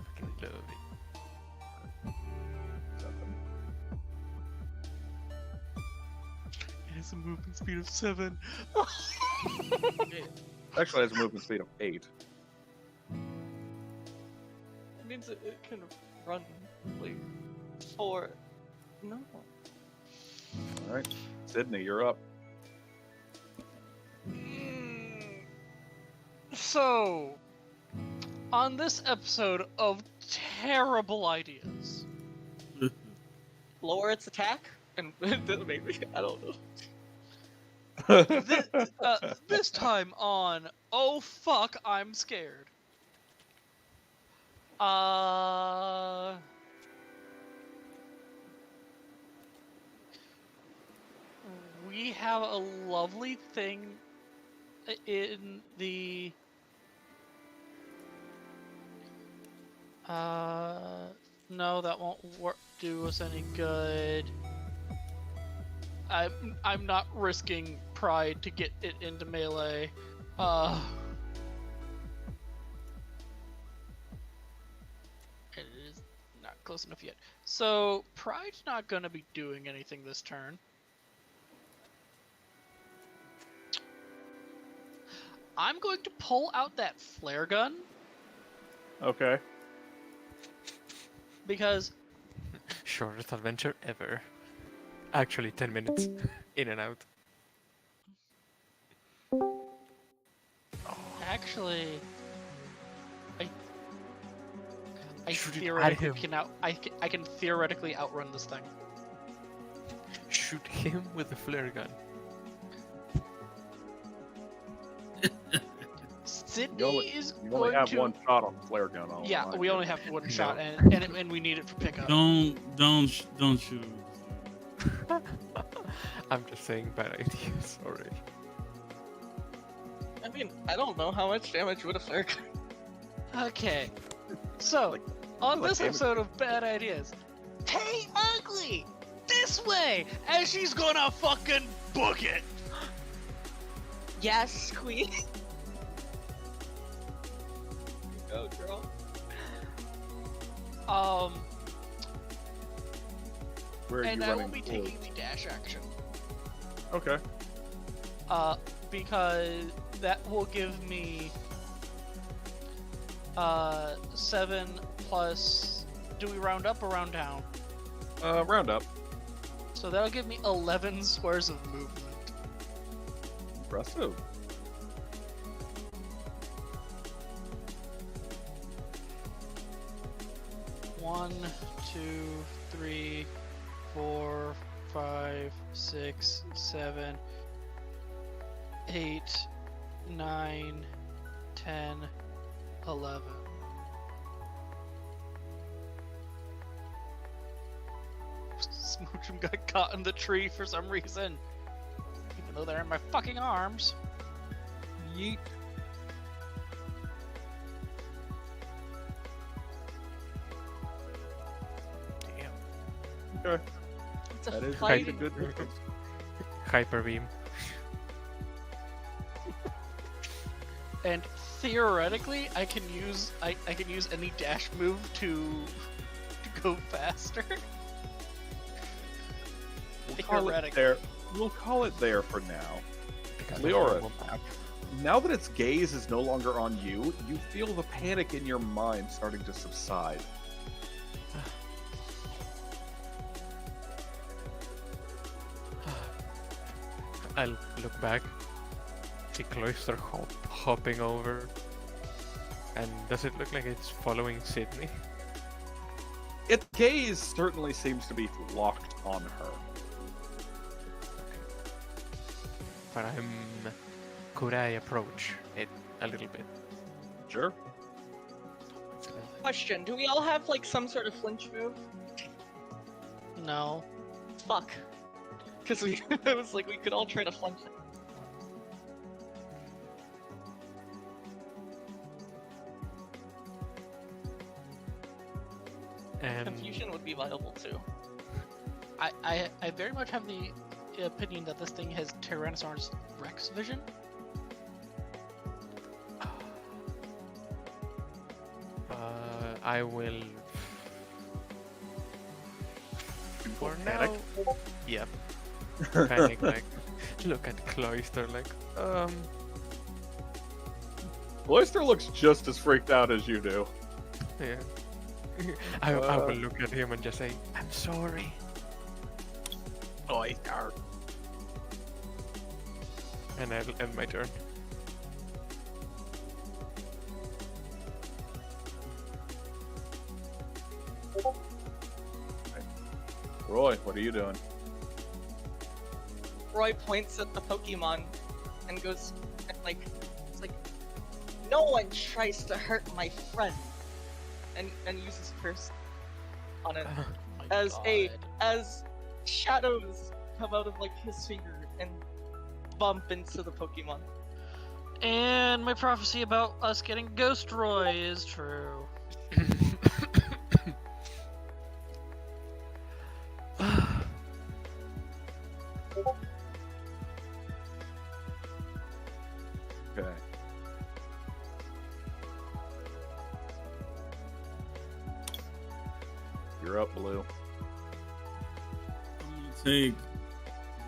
Fucking love it. Something has a movement speed of 7. Actually, it has a movement speed of 8. It means it can run like 4. No. All right, Sydney, you're up. So, on this episode of Terrible Ideas, Lower its attack? And maybe, I don't know. this time on Oh Fuck, I'm Scared. We have a lovely thing in the no, that won't do us any good. I'm not risking pride to get it into melee. It is not close enough yet. So pride's not gonna be doing anything this turn. I'm going to pull out that flare gun Okay. because Shortest adventure ever. Actually, 10 minutes in and out. actually I Shoot it at theoretically him. I can theoretically outrun this thing. Shoot him with the flare gun. Sydney only- is You going only have to. one shot on the flare gun. I'll Yeah, remind we you. only have one No. shot, and we need it for pickup. Don't shoot. I'm just saying bad ideas already. I mean, I don't know how much damage would a flare gun. Okay, so on like this damage. episode of Bad Ideas, hey Ugly, this way, as she's gonna fucking book it. Yes, queen. Go, girl. Where are And you I will running be towards? taking the dash action. Okay. Because that will give me 7 plus. Do we round up or round down? Round up. So that'll give me 11 squares of movement. Impressive. One, 2, 3, 4, 5, 6, 7, 8, 9, 10, 11. Smoochum got caught in the tree for some reason. Even though they're in my fucking arms. Yeet. Damn. Okay. It's a That is fight. a good distance. Hyper beam. And theoretically, I can use any dash move to go faster. We'll call it Theoretically. there. We'll call it there for now. Because of Leora, normal map. now that its gaze is no longer on you, you feel the panic in your mind starting to subside. I'll look back. See Cloister hopping over. And does it look like it's following Sydney? Its gaze certainly seems to be locked on her. But could I approach it a little bit? Sure. Question: do we all have like some sort of flinch move? No. Fuck. Because we, it was like we could all try to flinch. And Confusion would be viable too. I very much have the opinion that this thing has Tyrannosaurus Rex vision. I will. For Panic? now. Yep. Panic like. look at Cloyster like, Cloyster looks just as freaked out as you do. yeah. I will look at him and just say, I'm sorry. Cloyster. And I'll end my turn. Roy, what are you doing? Roy points at the Pokemon and goes, and like, it's like, no one tries to hurt my friend, and uses curse on it Oh my as God. as shadows come out of like his finger and bump into the Pokemon. And my prophecy about us getting Ghost Roy is true. Okay. You're up, Blue. I'm gonna take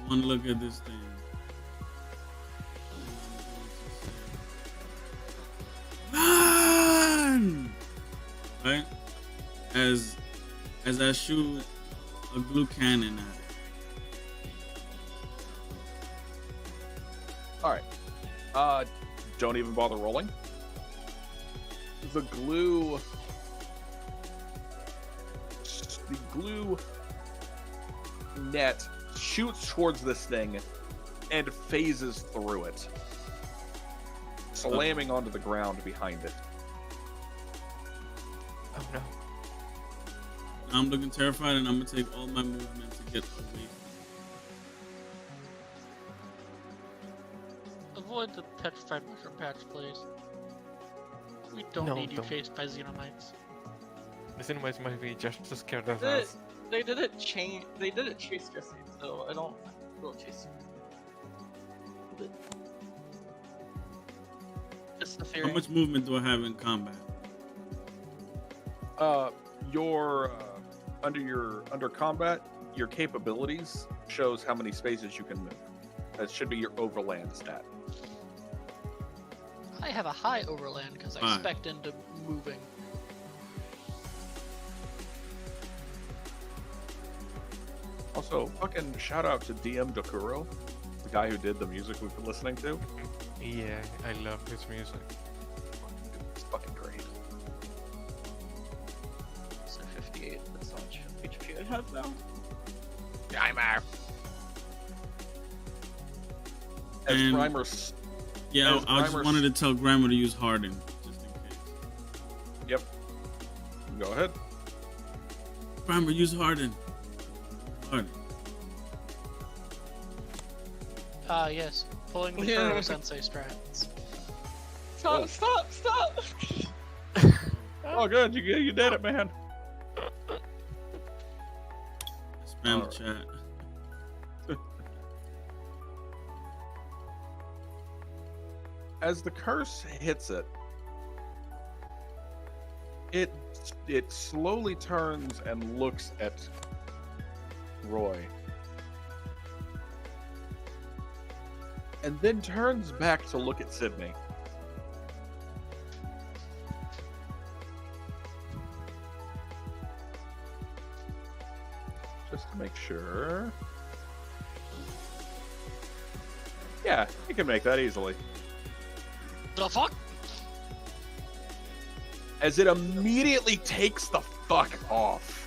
one look at this thing. Run! Right? As I shoot a glue cannon at it. Alright. Don't even bother rolling. The glue net shoots towards this thing and phases through it, slamming onto the ground behind it. Oh no. I'm looking terrified, and I'm gonna take all my movement to get away from Avoid the petrified mushroom patch, please. We don't No, need you don't. faced by xenomites. The Cinemates might be just as scared as They- us. They didn't change. They didn't chase Jesse, so I don't. Will chase. Just the it. theory. How much movement do I have in combat? Your under combat, your capabilities shows how many spaces you can move. That should be your overland stat. I have a high overland because I Fine. spec'd into moving. Also, fucking shout out to DM Dokuro, the guy who did the music we've been listening to. Yeah, I love his music. It's fucking great. So 58. That's how much HP I have now. Timer. As And- Grimer's, Yeah, As I just Grimer- wanted to tell Grimer to use Harden, just in case. yep. Go ahead. Grimer, use Harden. Harden. Yes. Pulling the Yeah. Kuro Sensei strats. Stop! Stop! Stop! Oh, good. You did it, man. Spam Alright. the chat. As the curse hits it, it slowly turns and looks at Roy. And then turns back to look at Sydney. Just to make sure. Yeah, you can make that easily. The fuck? As it immediately takes the fuck off.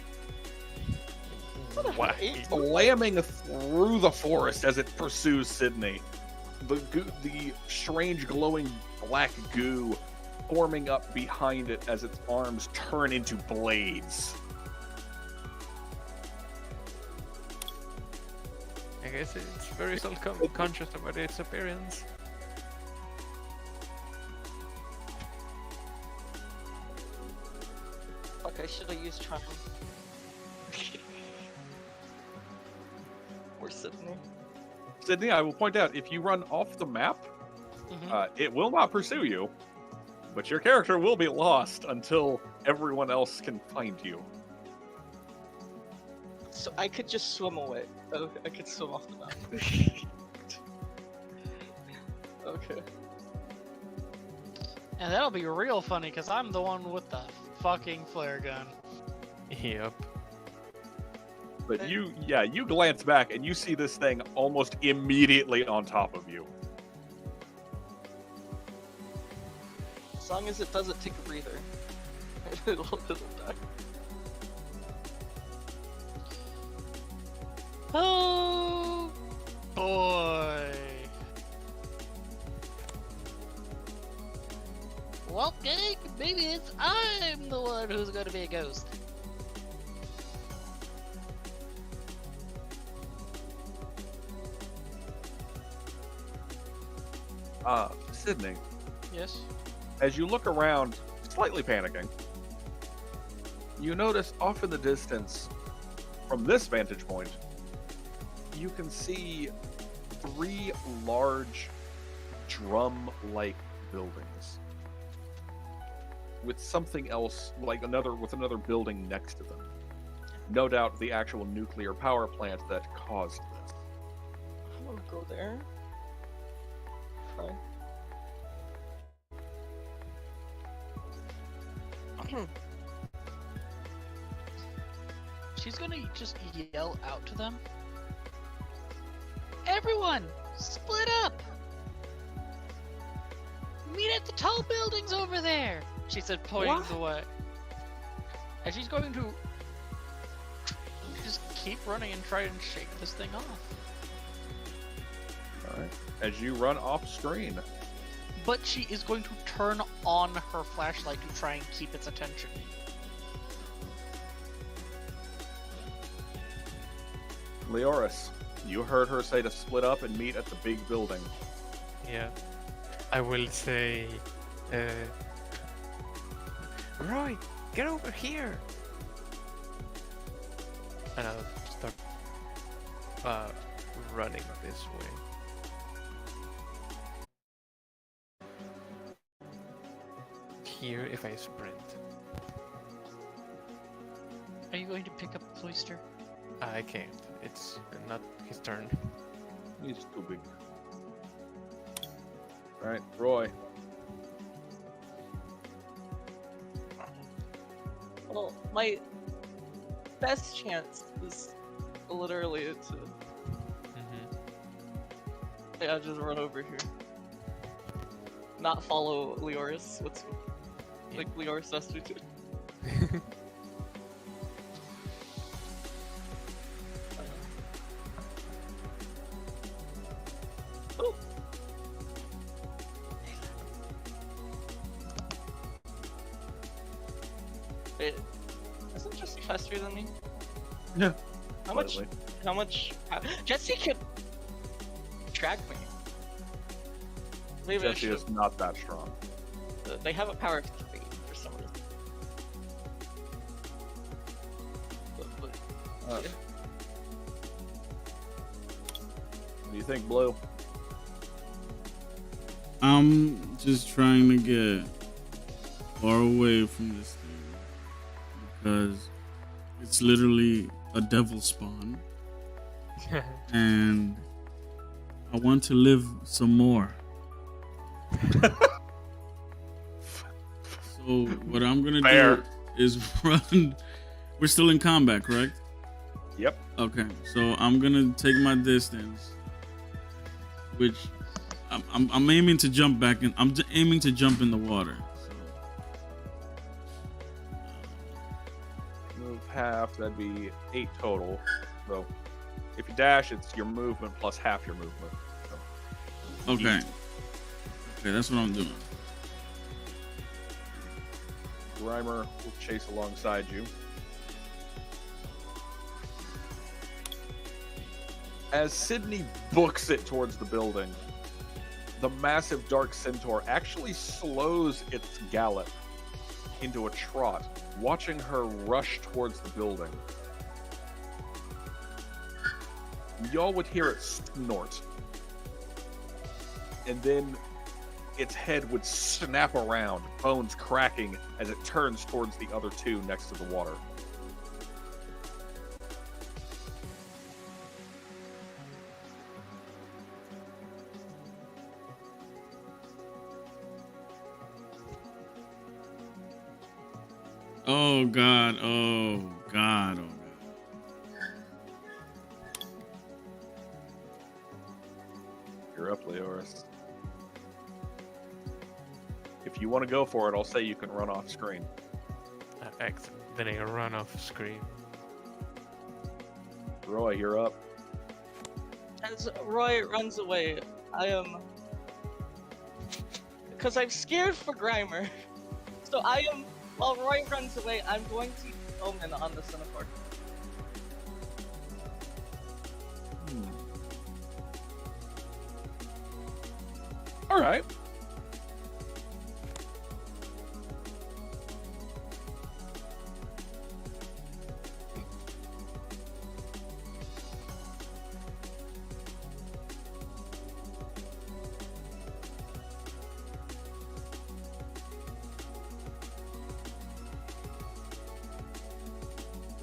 Wow. Slamming through the forest as it pursues Sydney. The strange glowing black goo forming up behind it as its arms turn into blades. I guess it's very self-conscious about its appearance. Fuck! I should have used Charm. Or Sydney. Sydney, I will point out, if you run off the map, Mhm. it will not pursue you, but your character will be lost until everyone else can find you. So I could just swim away. Oh, I could swim off the map. Okay. And that'll be real funny because I'm the one with the fucking flare gun. Yep. But you glance back and you see this thing almost immediately on top of you. As long as it doesn't take a breather, it'll die. Oh boy. Well, okay, maybe I'm the one who's gonna be a ghost. Sydney, Yes. as you look around, slightly panicking, you notice off in the distance, from this vantage point, you can see 3 large drum-like buildings with something else, like another building next to them. No doubt the actual nuclear power plant that caused this. I'm gonna go there. Fine. She's gonna just yell out to them. Everyone, split up! Meet at the tall buildings over there! She said, pointing the way. And she's going to just keep running and try and shake this thing off. Alright. As you run off screen. But she is going to turn on her flashlight to try and keep its attention. Leoris, you heard her say to split up and meet at the big building. Yeah. I will say, Roy, get over here! And I'll start running this way. Here if I sprint. Are you going to pick up Cloister? I can't. It's not his turn. He's too big. Alright, Roy. Well, my best chance is literally to yeah, just run over here. Not follow Leoris. What's like Leoris has to do. Oh. Wait, isn't Jesse faster than me? No. How much? Slightly. How much? Jesse could track me. Maybe I Jesse should. is not that strong. They have a power of 3 for some reason. But, Uh, yeah. What do you think, Blue? I'm just trying to get far away from this thing because it's literally a devil spawn, and I want to live some more. So what I'm gonna Fair. do is run. We're still in combat, correct? Yep. Okay, so I'm gonna take my distance, which I'm aiming to jump back in. Aiming to jump in the water. Move half, that'd be 8 total. So if you dash, it's your movement plus half your movement. So, Okay. Okay, that's what I'm doing. Grimer will chase alongside you. As Sydney books it towards the building, the massive dark centaur actually slows its gallop into a trot, watching her rush towards the building. Y'all would hear it snort. And then its head would snap around, bones cracking as it turns towards the other 2 next to the water. Oh God. Oh God. Oh God. You're up, Leoris. If you want to go for it, I'll say you can run off screen. Then I run off screen. Roy, you're up. As Roy runs away, I am. Because I'm scared for Grimer. So I am. While Roy runs away, I'm going to use Omen on the Centaur. All right.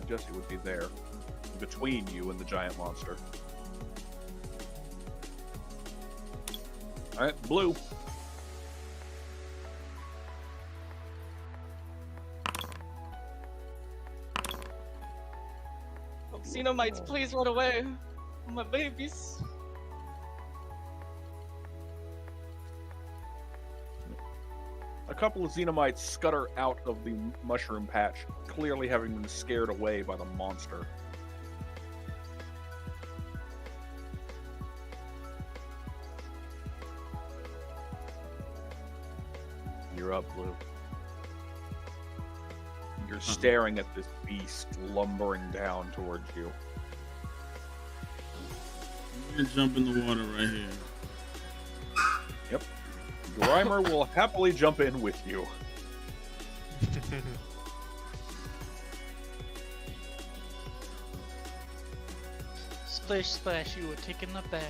Jesse would be there, between you and the giant monster. All right, blue. Oh, Xenomites, please run away. My babies. A couple of Xenomites scutter out of the mushroom patch, clearly having been scared away by the monster. You're up, Blue. You're staring at this beast lumbering down towards you. I'm gonna jump in the water right here. Yep. Grimer will happily jump in with you. Splish splash, you were taking a bath.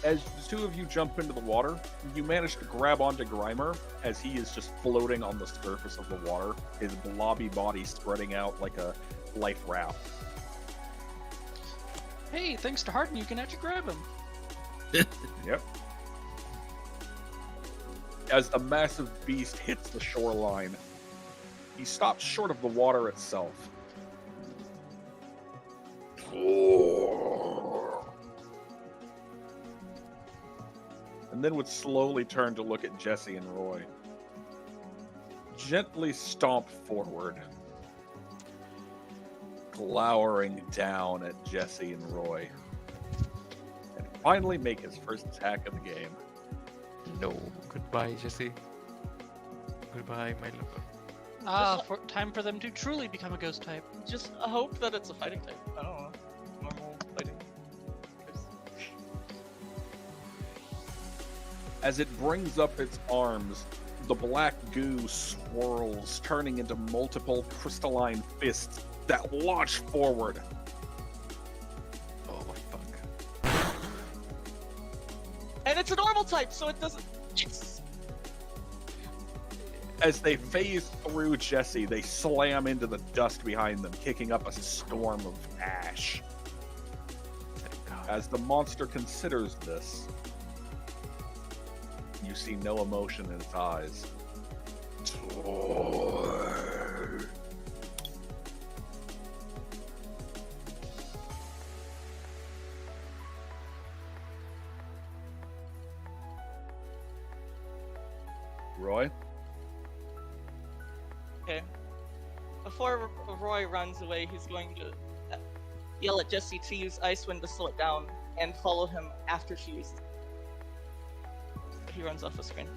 As the two of you jump into the water, you manage to grab onto Grimer as he is just floating on the surface of the water, his blobby body spreading out like a life raft. Hey, thanks to Harden, you can actually grab him. Yep. As the massive beast hits the shoreline, he stops short of the water itself. And then would slowly turn to look at Jesse and Roy. Gently stomp forward, glowering down at Jesse and Roy. And finally make his first attack of the game. No. Goodbye, Jesse. Goodbye, my lover. Time for them to truly become a ghost type. Just hope that it's a fighting type. I don't know. Normal fighting. As it brings up its arms, the black goo swirls, turning into multiple crystalline fists that launch forward. Oh, fuck. And it's a normal type, so it doesn't. Yes. As they phase through Jesse, they slam into the dust behind them, kicking up a storm of ash. Thank God. As the monster considers this, you see no emotion in its eyes. Roy? Okay. Before Roy runs away, he's going to yell at Jesse to use Icewind to slow it down and follow him after she uses it. He runs off the screen.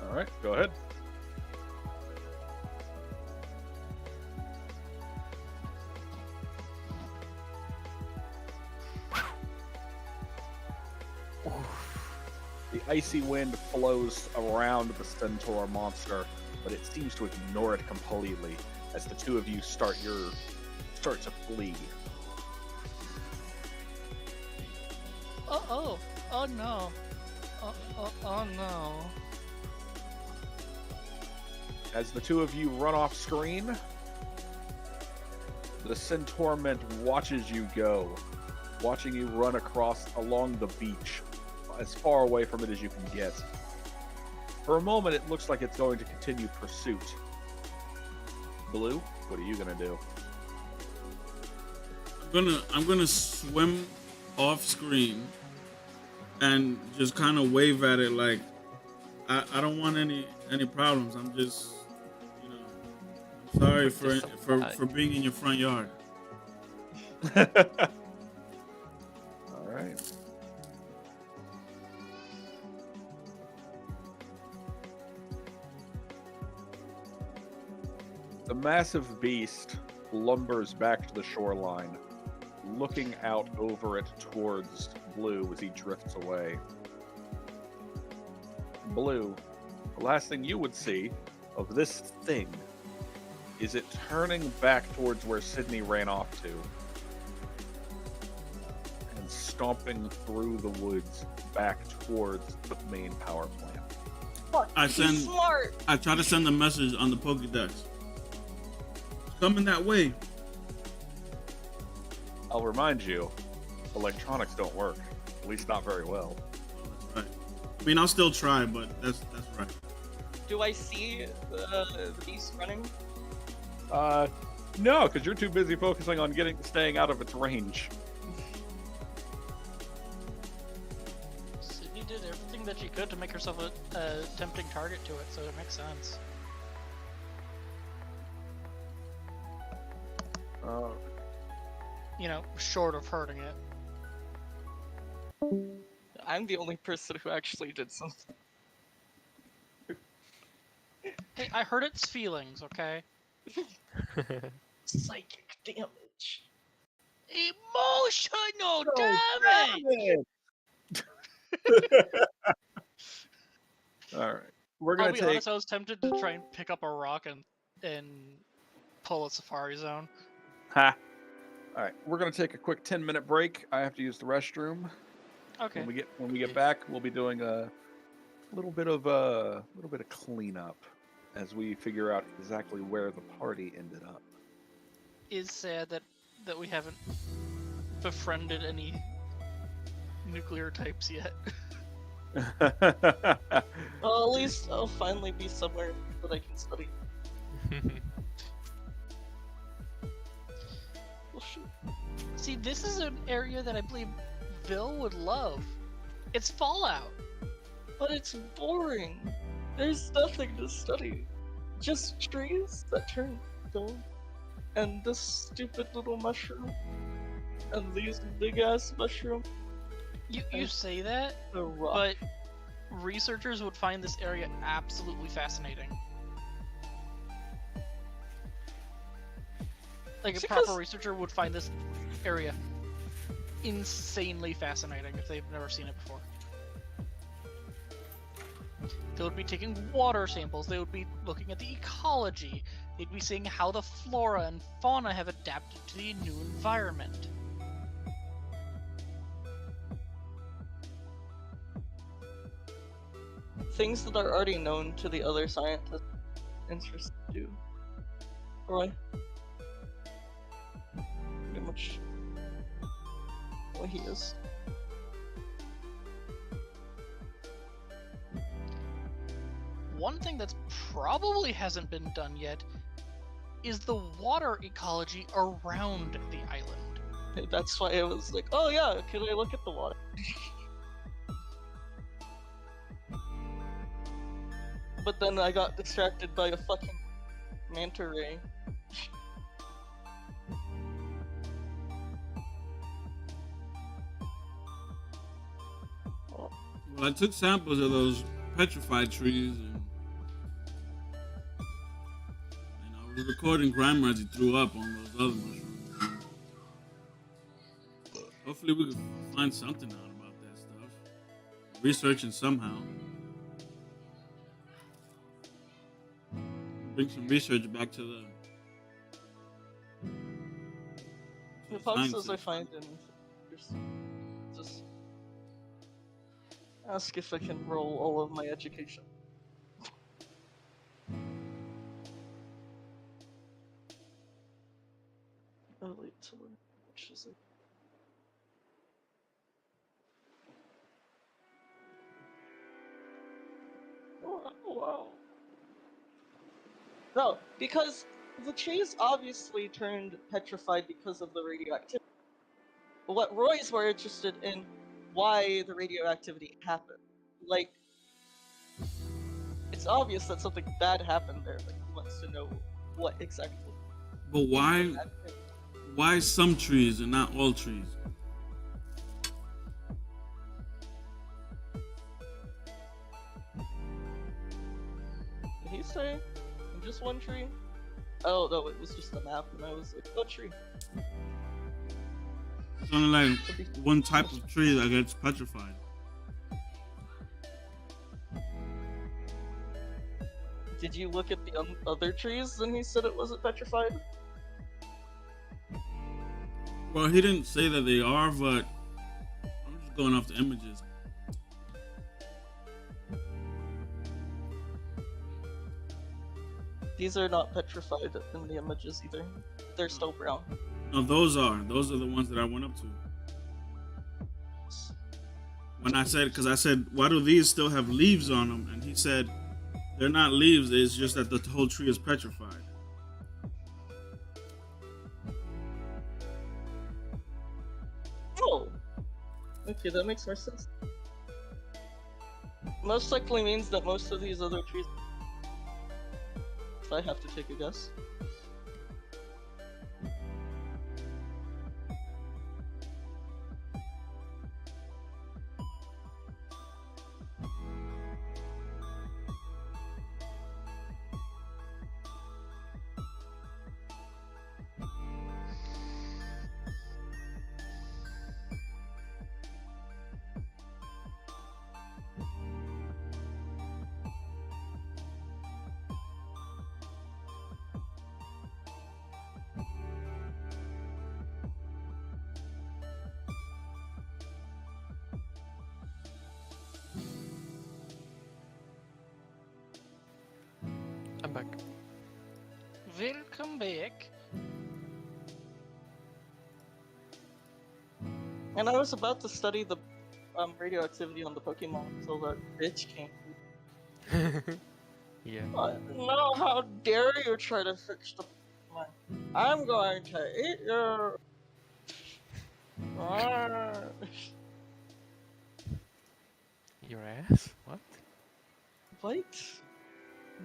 Alright, go ahead. The icy wind flows around the centaur monster, but it seems to ignore it completely as the two of you start to flee. Oh no. Oh no. As the two of you run off screen, the Centaurment watches you go watching you run across along the beach, as far away from it as you can get. For a moment, it looks like it's going to continue pursuit. Blue, what are you gonna do? I'm gonna swim off screen and just kind of wave at it like I don't want any problems. I'm just, you know, I'm sorry for being in your front yard. All right. The massive beast lumbers back to the shoreline, looking out over it towards Blue as he drifts away. Blue, the last thing you would see of this thing is it turning back towards where Sydney ran off to and stomping through the woods back towards the main power plant. Fuck, he's smart. I try to send a message on the Pokédex. Coming that way. I'll remind you, electronics don't work, at least not very well. Right. I mean, I'll still try, but that's right. Do I see the beast running? No, because you're too busy focusing on staying out of its range. Sydney did everything that she could to make herself a tempting target to it, so it makes sense. You know, short of hurting it. I'm the only person who actually did something. Hey, I hurt its feelings, okay? Psychic damage. Emotional damage! All right. We're I'll going be to take... honest, I was tempted to try and pick up a rock and pull a Safari Zone. Ha! All right. We're going to take a quick 10-minute break. I have to use the restroom. Okay. When we get back, we'll be doing a little bit of cleanup as we figure out exactly where the party ended up. Is sad that we haven't befriended any nuclear types yet. Well, at least I'll finally be somewhere that I can study. Well, shoot. See, this is an area that I believe Bill would love. It's Fallout. But it's boring. There's nothing to study. Just trees that turn gold. And this stupid little mushroom. And these big ass mushrooms. You say that, The rock. but researchers would find this area absolutely fascinating. Like a It's proper because- researcher would find this area insanely fascinating if they've never seen it before. They would be taking water samples, they would be looking at the ecology, they'd be seeing how the flora and fauna have adapted to the new environment. Things that are already known to the other scientists interest you. Roy? Pretty much what he is. One thing that's probably hasn't been done yet is the water ecology around the island. That's why I was like, oh yeah, could I look at the water? But then I got distracted by a fucking manta ray. Well, I took samples of those petrified trees and I was recording grammar as he threw up on those other mushrooms. Hopefully we can find something out about that stuff. Researching somehow. Bring some research back to The science boxes I center. find in just ask if I can roll all of my education. Early to learn, which is it? Wow. No, because the trees obviously turned petrified because of the radioactivity. But what Roy's were interested in why the radioactivity happened. Like, it's obvious that something bad happened there, but he wants to know what exactly. But why some trees and not all trees? Did he say just one tree? Oh no, it was just a map, and I was like, what tree? It's only like Could be- one type of tree that gets petrified. Did you look at the other trees and he said it wasn't petrified? Well, he didn't say that they are, but I'm just going off the images. These are not petrified in the images either. They're still brown. No, those are the ones that I went up to. When I said, because I said, why do these still have leaves on them? And he said, they're not leaves. It's just that the whole tree is petrified. Oh! Okay, that makes more sense. Most likely means that most of these other trees... If I have to take a guess. I'm back. Welcome back. And I was about to study the radioactivity on the Pokemon until that bitch came. Yeah. No, how dare you try to fix the Pokemon? I'm going to eat your... Your ass? What? What?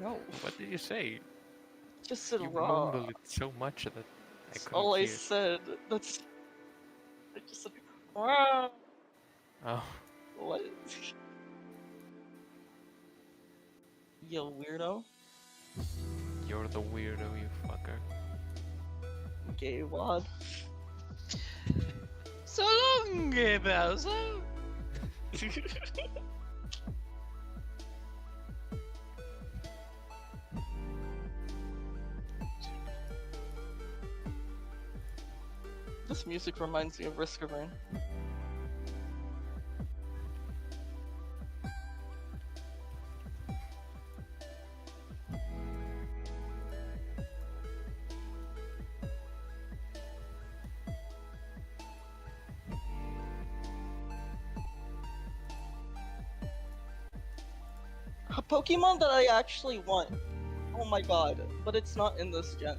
No, What did you say? just said You raw. mumbled it so much that I That's couldn't all I hear. said. That's... I just said raw. Oh, What? Yo, weirdo. you're the weirdo, you fucker. Gay wad. So long, Bowser. This music reminds me of Risk of Rain. A Pokemon that I actually want. Oh my god, but it's not in this gen.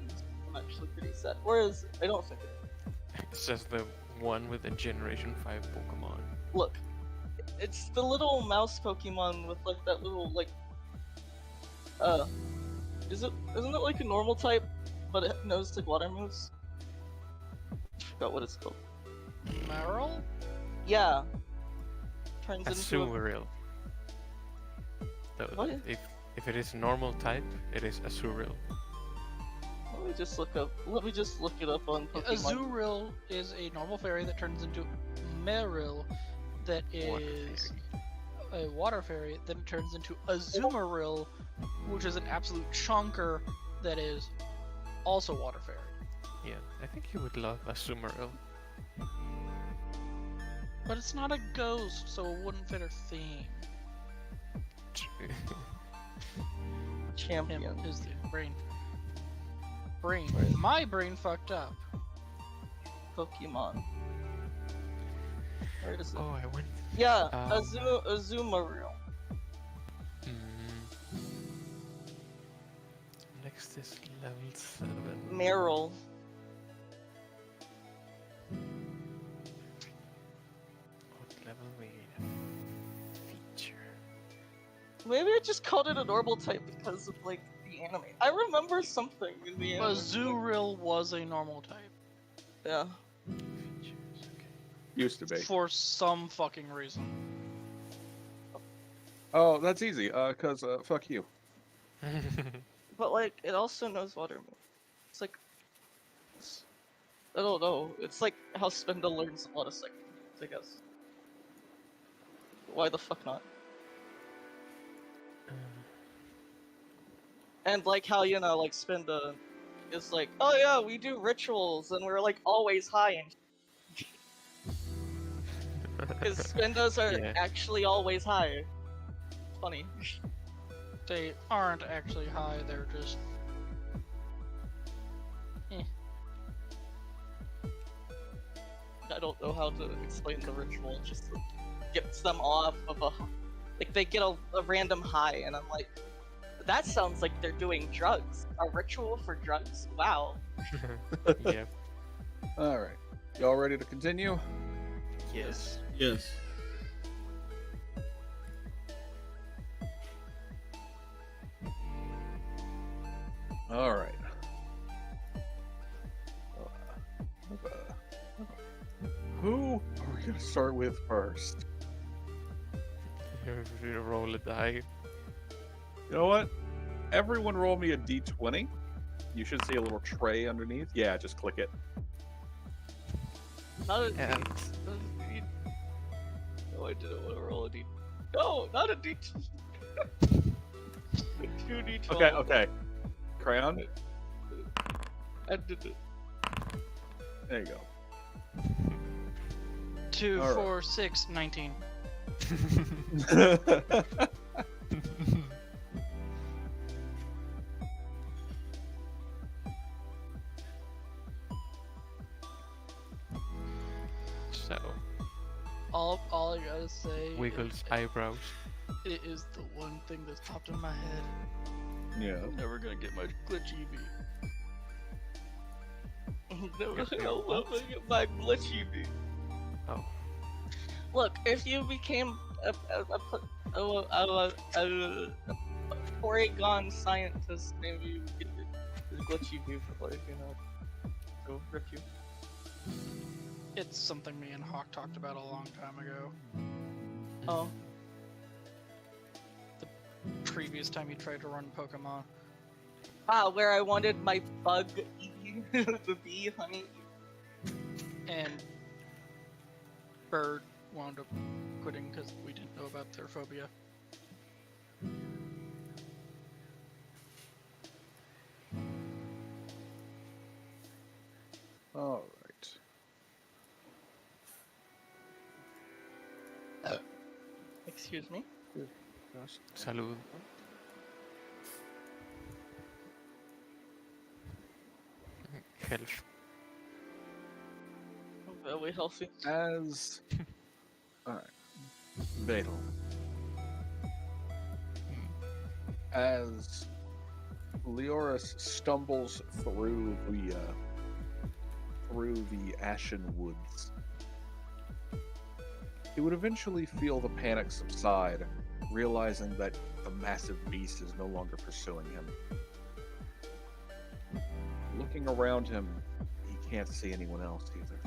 I'm actually pretty sad. Where is it? I don't think it. It's just the one with the Generation 5 Pokemon. Look, it's the little mouse Pokemon with like that little like. Isn't it like a normal type, but it knows like water moves? I forgot what it's called. Meryl? Yeah. Turns A into a... Surreal. What? If it is normal type, it is a Surreal. Let me just look it up on Pokemon. Azurill is a normal fairy that turns into Meryl, that Water is a water fairy. Then it turns into Azumarill, which is an absolute chonker that is also water fairy. Yeah, I think you would love a Sumeruil. But it's not a ghost, so it wouldn't fit her theme. Champion. Him is the brain. My brain fucked up. Pokemon. Where is it? Oh, I went. Yeah, Um, Azumarill. Mm, makes this level 7? Meryl. What level we feature? Maybe I just called it a normal type because of like the anime. I remember something in the anime. But Zuril was a normal type Yeah. Features, okay. Used to be. for some fucking reason. Oh, that's easy. Cause fuck you. But like, it also knows water moves. It's like, I don't know. It's like how Spindle learns a lot of second moves, I guess. Why the fuck not? And like how, you know, like Spinda is like, oh yeah, we do rituals and we're like always high and because Spindas are Yeah. actually always high. Funny. They aren't actually high, they're just. I don't know how to explain the ritual. It just gets them off of a, like they get a random high, and I'm like, that sounds like they're doing drugs. A ritual for drugs? Wow. Yep. All right. Y'all ready to continue? Yes. Yes. All right. Who are we gonna start with first? You roll a die. You know what? Everyone roll me a d20. You should see a little tray underneath. Yeah, just click it. Not a And D. No, I didn't want to roll a D. No, not a D. 2D12. Okay, okay. Crayon. I did it. There you go. 2, Alright. 4, 6, 19. so, All I gotta say Wiggles eyebrows. it is the one thing that's popped in my head. Yeah. I'm never gonna get my glitchy V. No, Get your no, what? let me get my glitchy bee. Oh, Look, if you became a Porygon scientist, maybe you would get the glitchy bee for like, you know, to rip you. It's something me and Hawk talked about a long time ago. Oh, Previous time you tried to run Pokemon. where I wanted my bug eating the bee honey. And Bird wound up quitting because we didn't know about their phobia. All right. Excuse me. salud. Health. Very healthy. As alright. Beetle. As Leoris stumbles through the ashen woods, he would eventually feel the panic subside, realizing that the massive beast is no longer pursuing him. Looking around him, he can't see anyone else either.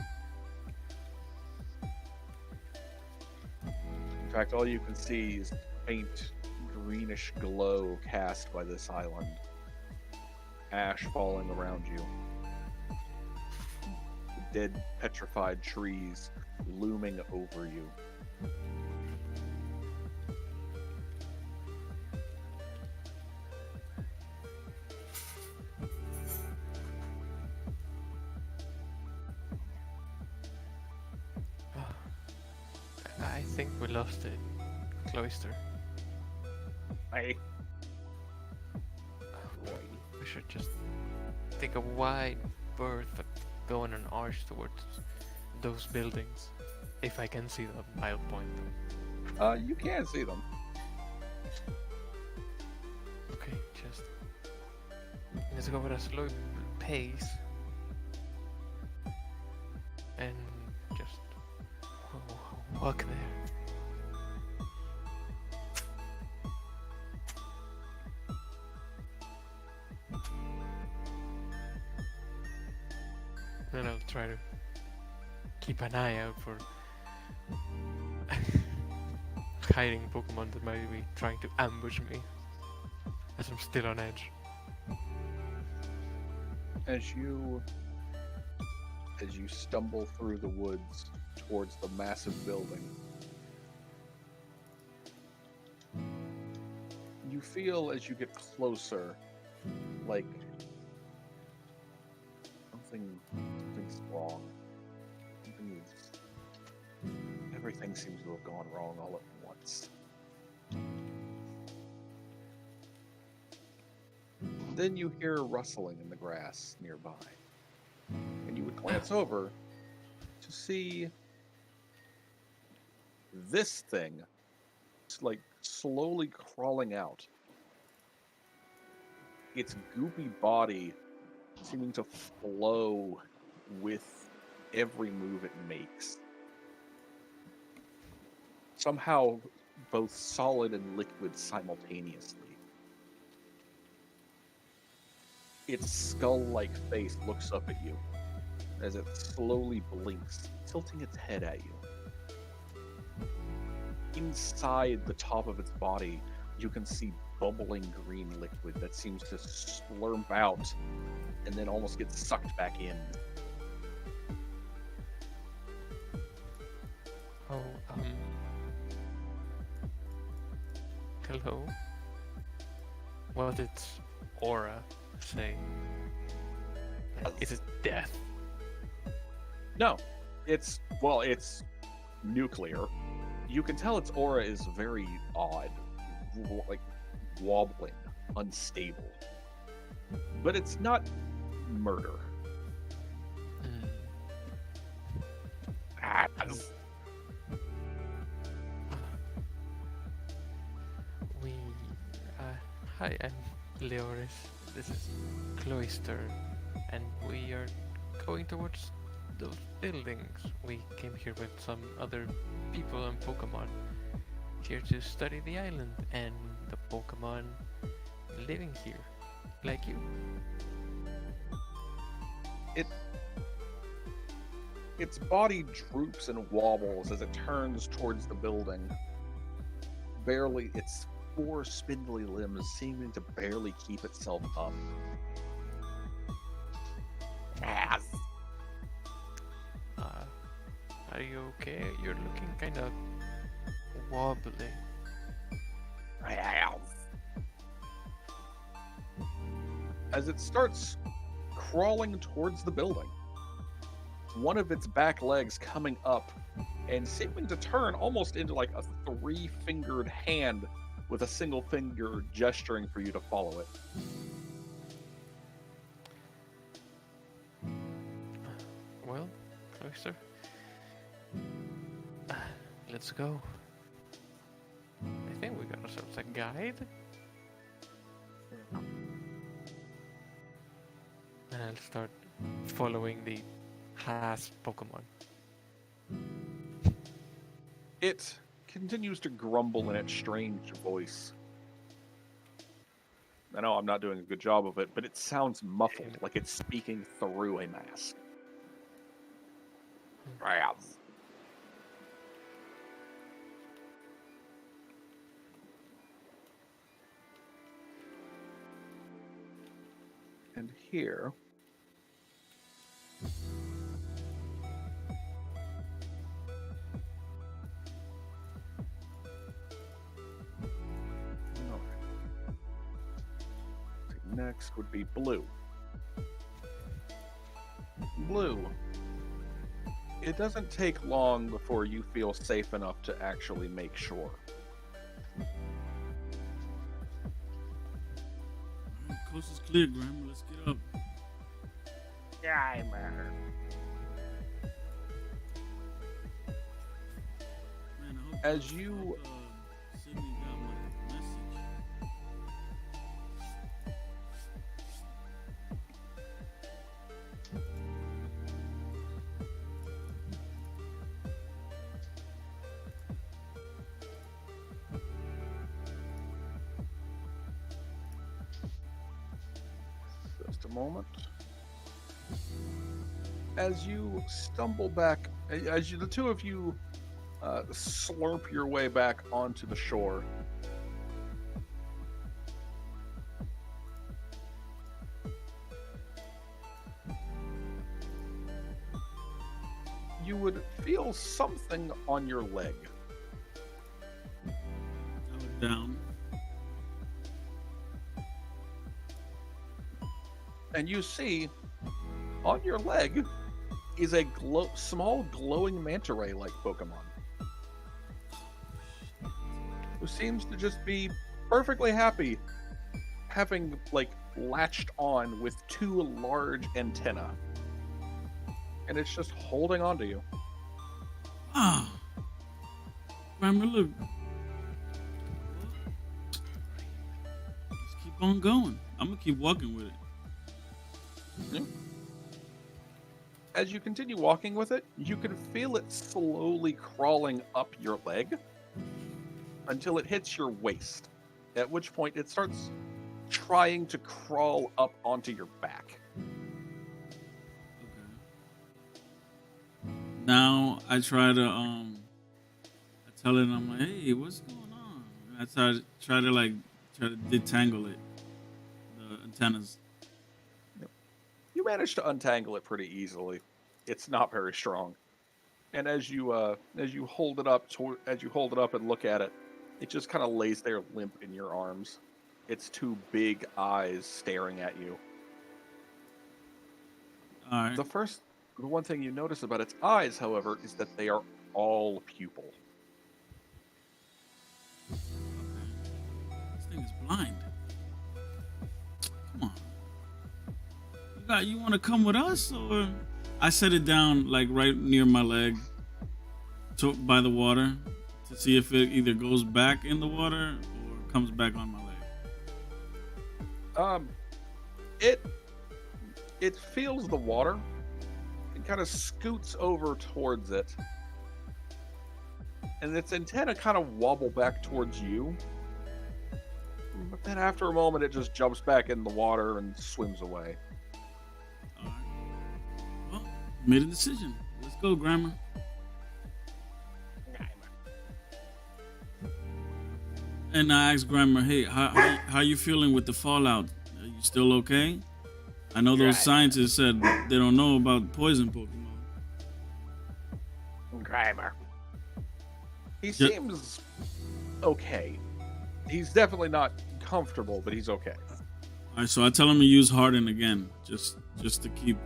In fact, all you can see is faint greenish glow cast by this island. Ash falling around you. Dead, petrified trees looming over you. I think we lost the cloister. Hey. We should just take a wide berth and go on an arch towards those buildings. If I can see them, I'll point them. You can see them. Okay, just let's go at a slow pace and just walk there. And I'll try to keep an eye out for hiding Pokemon that might be trying to ambush me as I'm still on edge. As you stumble through the woods towards the massive building, you feel as you get closer like something's wrong. Everything seems to have gone wrong all at once. Then you hear rustling in the grass nearby, and you would glance over to see this thing, like slowly crawling out. Its goopy body seeming to flow with every move it makes. Somehow both solid and liquid simultaneously. Its skull-like face looks up at you as it slowly blinks, tilting its head at you. Inside the top of its body, you can see bubbling green liquid that seems to slurp out and then almost get sucked back in. Oh, hello? What did its aura say? Is it death? No, it's nuclear. You can tell its aura is very odd, like wobbling, unstable. But it's not murder. Hi, I'm Leoris. This is Cloister, and we are going towards those buildings. We came here with some other people and Pokemon here to study the island and the Pokemon living here, like you. Its body droops and wobbles as it turns towards the building. Barely, its 4 spindly limbs seeming to barely keep itself up. Are you okay? You're looking kind of wobbly. As it starts crawling towards the building, one of its back legs coming up and seeming to turn almost into like a 3-fingered hand with a single finger gesturing for you to follow it. Well, Cloister, let's go. I think we got ourselves a guide. And I'll start following the Haas Pokemon. It continues to grumble in its strange voice. I know I'm not doing a good job of it, but it sounds muffled, like it's speaking through a mask. And here, next would be Blue. Blue. It doesn't take long before you feel safe enough to actually make sure. Coast is clear, Grandma. Let's get up. Yeah, man. Man, I hope As you Sydney got my message. moment. As you stumble back, the two of you slurp your way back onto the shore. You would feel something on your leg. I look down. And you see on your leg is a small glowing manta ray like Pokemon who seems to just be perfectly happy having like latched on with two large antennae, and it's just holding on to you. Ah, Grandma, look. Let's keep on going. I'm gonna keep walking with it. Yeah. As you continue walking with it, you can feel it slowly crawling up your leg until it hits your waist, at which point it starts trying to crawl up onto your back. Okay. Now I try to I tell it, I'm like, hey, what's going on? And I try to detangle it, the antennas. You manage to untangle it pretty easily. It's not very strong, and as you hold it up and look at it, it just kind of lays there limp in your arms. Its two big eyes staring at you. All right. The one thing you notice about its eyes, however, is that they are all pupil. Okay. This thing is blind. Come on. You want to come with us, or I set it down like right near my leg, by the water, to see if it either goes back in the water or comes back on my leg. It feels the water. It kind of scoots over towards it, and its antenna kind of wobble back towards you. But then after a moment, it just jumps back in the water and swims away. All right. Well, made a decision. Let's go, Grandma. And I asked Grandma, hey, how you feeling with the fallout? Are you still okay? I know those scientists said they don't know about poison Pokemon. Grimer. He seems okay. He's definitely not comfortable, but he's okay. All right, so I tell him to use Harden again, just to keep,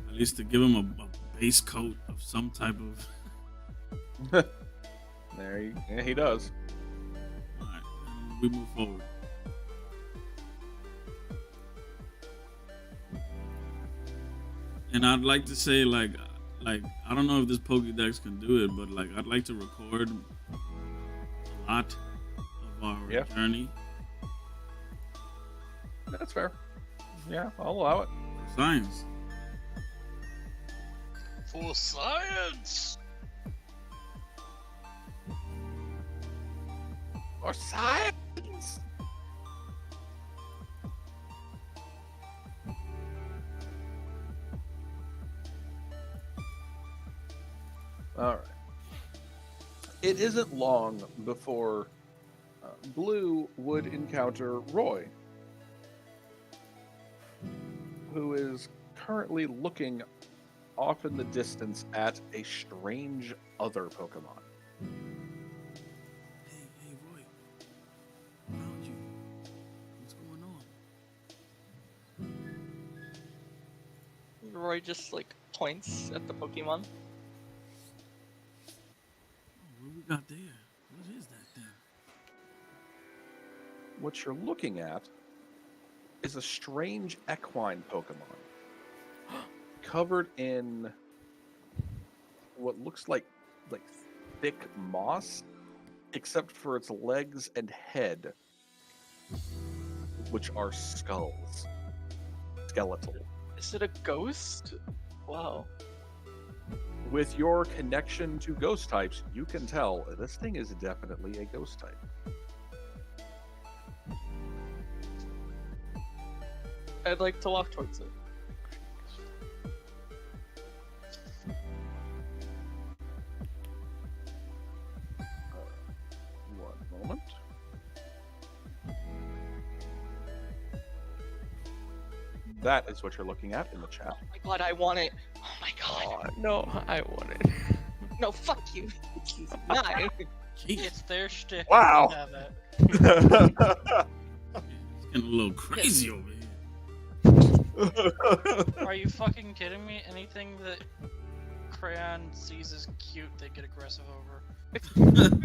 at least to give him a base coat of some type of. He does. All right, and we move forward. And I'd like to say, like I don't know if this Pokédex can do it, but like I'd like to record a lot of our journey. That's fair. Yeah, I'll allow it. Science. For science! Or science. All right. It isn't long before Blue would encounter Roy, who is currently looking off in the distance at a strange other Pokemon. Hey, Roy. Found you. What's going on? Roy just like points at the Pokemon. What we got there? What is that thing? What you're looking at is a strange equine Pokemon covered in what looks like thick moss, except for its legs and head, which are skulls. Skeletal. Is it a ghost? Wow. With your connection to ghost types, you can tell this thing is definitely a ghost type. I'd like to walk towards it. One moment. That is what you're looking at in the chat. Oh my god, I want it. Oh my god. Oh, no, I want it. No, fuck you. He's not. Jeez, It's their shtick. Wow. They have it. it's getting a little crazy over here. Are you fucking kidding me? Anything that Crayon sees as cute, they get aggressive over.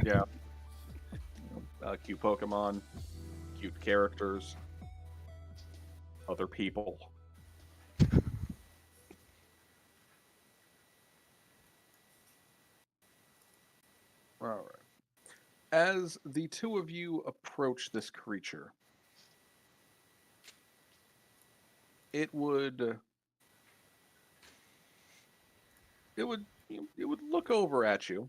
Yeah. Cute Pokemon, cute characters, other people. All right. As the two of you approach this creature, it would look over at you.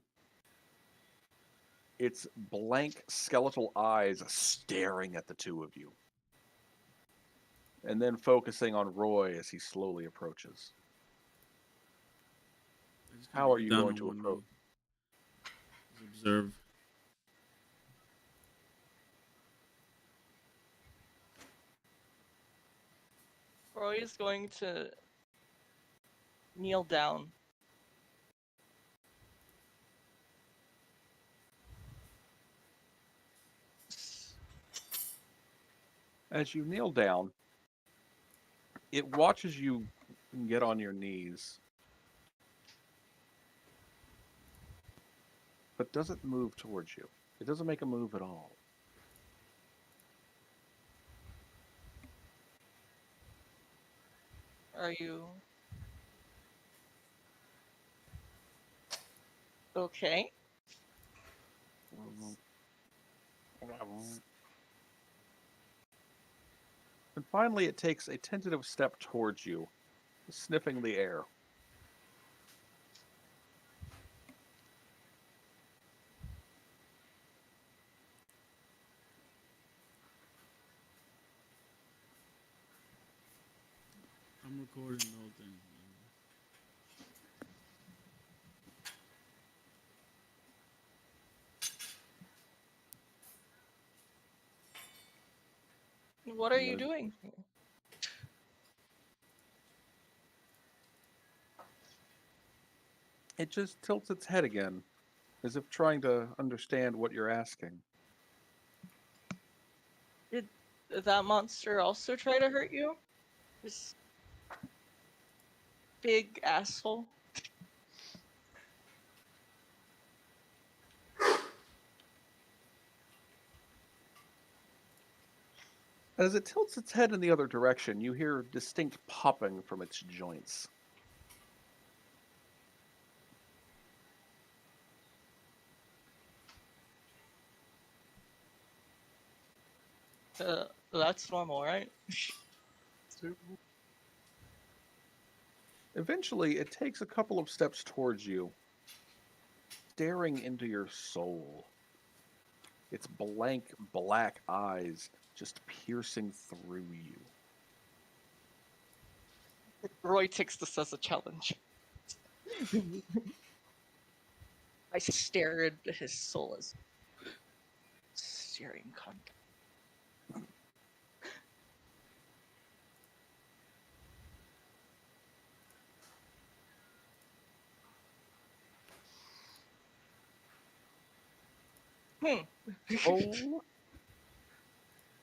Its blank skeletal eyes staring at the two of you. And then focusing on Roy as he slowly approaches. I just How kinda are you down going on to one knee. approach? Just observe. Roy is going to kneel down. As you kneel down, it watches you get on your knees, but doesn't move towards you. It doesn't make a move at all. Are you okay? And finally, it takes a tentative step towards you, sniffing the air. I'm recording the whole thing. What are you No. doing? It just tilts its head again, as if trying to understand what you're asking. Did that monster also try to hurt you? This big asshole. As it tilts its head in the other direction, you hear distinct popping from its joints. That's normal, right? Eventually, it takes a couple of steps towards you, staring into your soul. Its blank black eyes just piercing through you. Roy takes this as a challenge. I stare into his soul as staring cunt. Roll.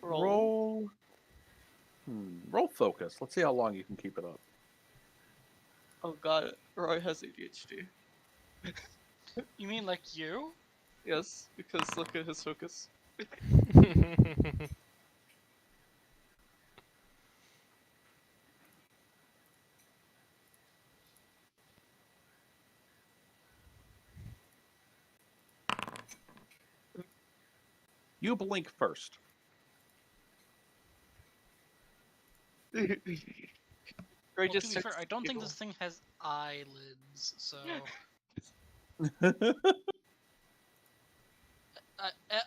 Roll. Roll. Roll focus. Let's see how long you can keep it up. Oh god, Roy has ADHD. You mean like you? Yes, because look at his focus. You blink first. Roy Well, just to be fair, starts I don't think giggle. this thing has eyelids, so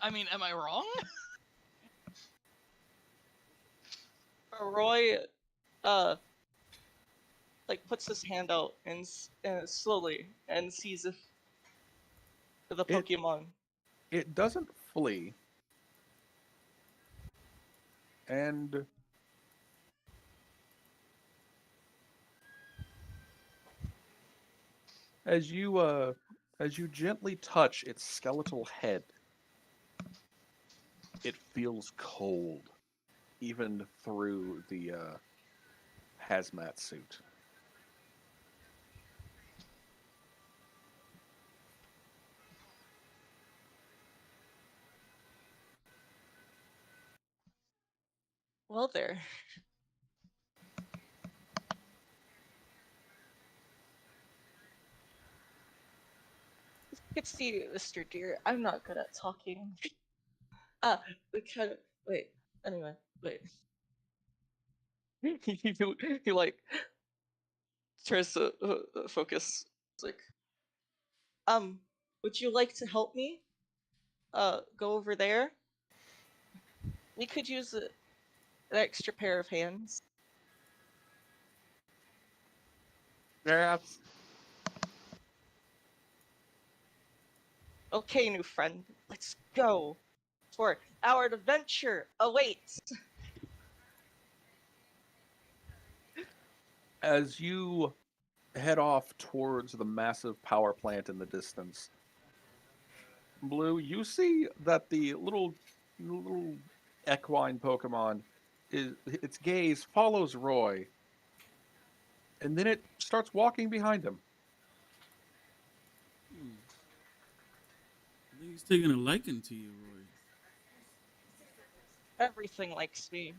I mean, am I wrong? Roy like puts his hand out and slowly and sees if the Pokemon. It doesn't flee. And as you gently touch its skeletal head, it feels cold, even through the hazmat suit. Well, there. Good to see you, Mr. Deer. I'm not good at talking. We kind of wait. Anyway, wait. he like tries to focus. It's like, would you like to help me? Go over there. We could use an extra pair of hands. Yes. Okay, new friend, let's go. For our adventure awaits. As you head off towards the massive power plant in the distance, Blue, you see that the little equine Pokemon its gaze follows Roy, and then it starts walking behind him. I think he's taking a liking to you, Roy. Everything likes me.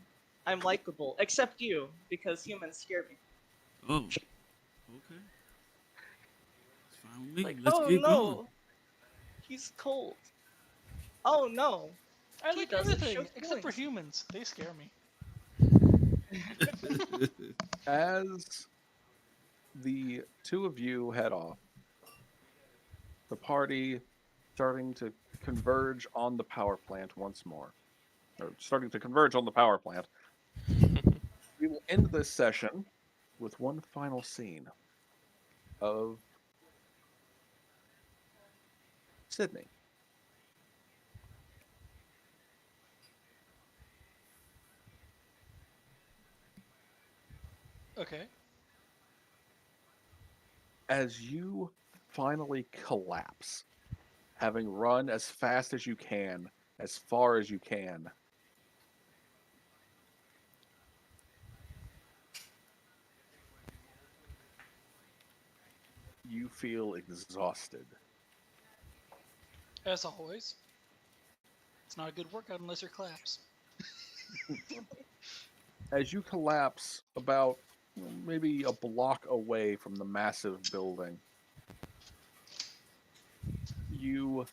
I'm likable, except you, because humans scare me. Oh, okay. It's fine with me. Like, Let's oh keep no, going. he's cold. Oh no, I He like doesn't everything show except for feelings. humans. They scare me. As the two of you head off, the party starting to converge on the power plant once more. Or starting to converge on the power plant. We will end this session with one final scene of Sydney. Okay. As you finally collapse, having run as fast as you can, as far as you can, you feel exhausted. As always, it's not a good workout unless you're collapsed. As you collapse about maybe a block away from the massive building, you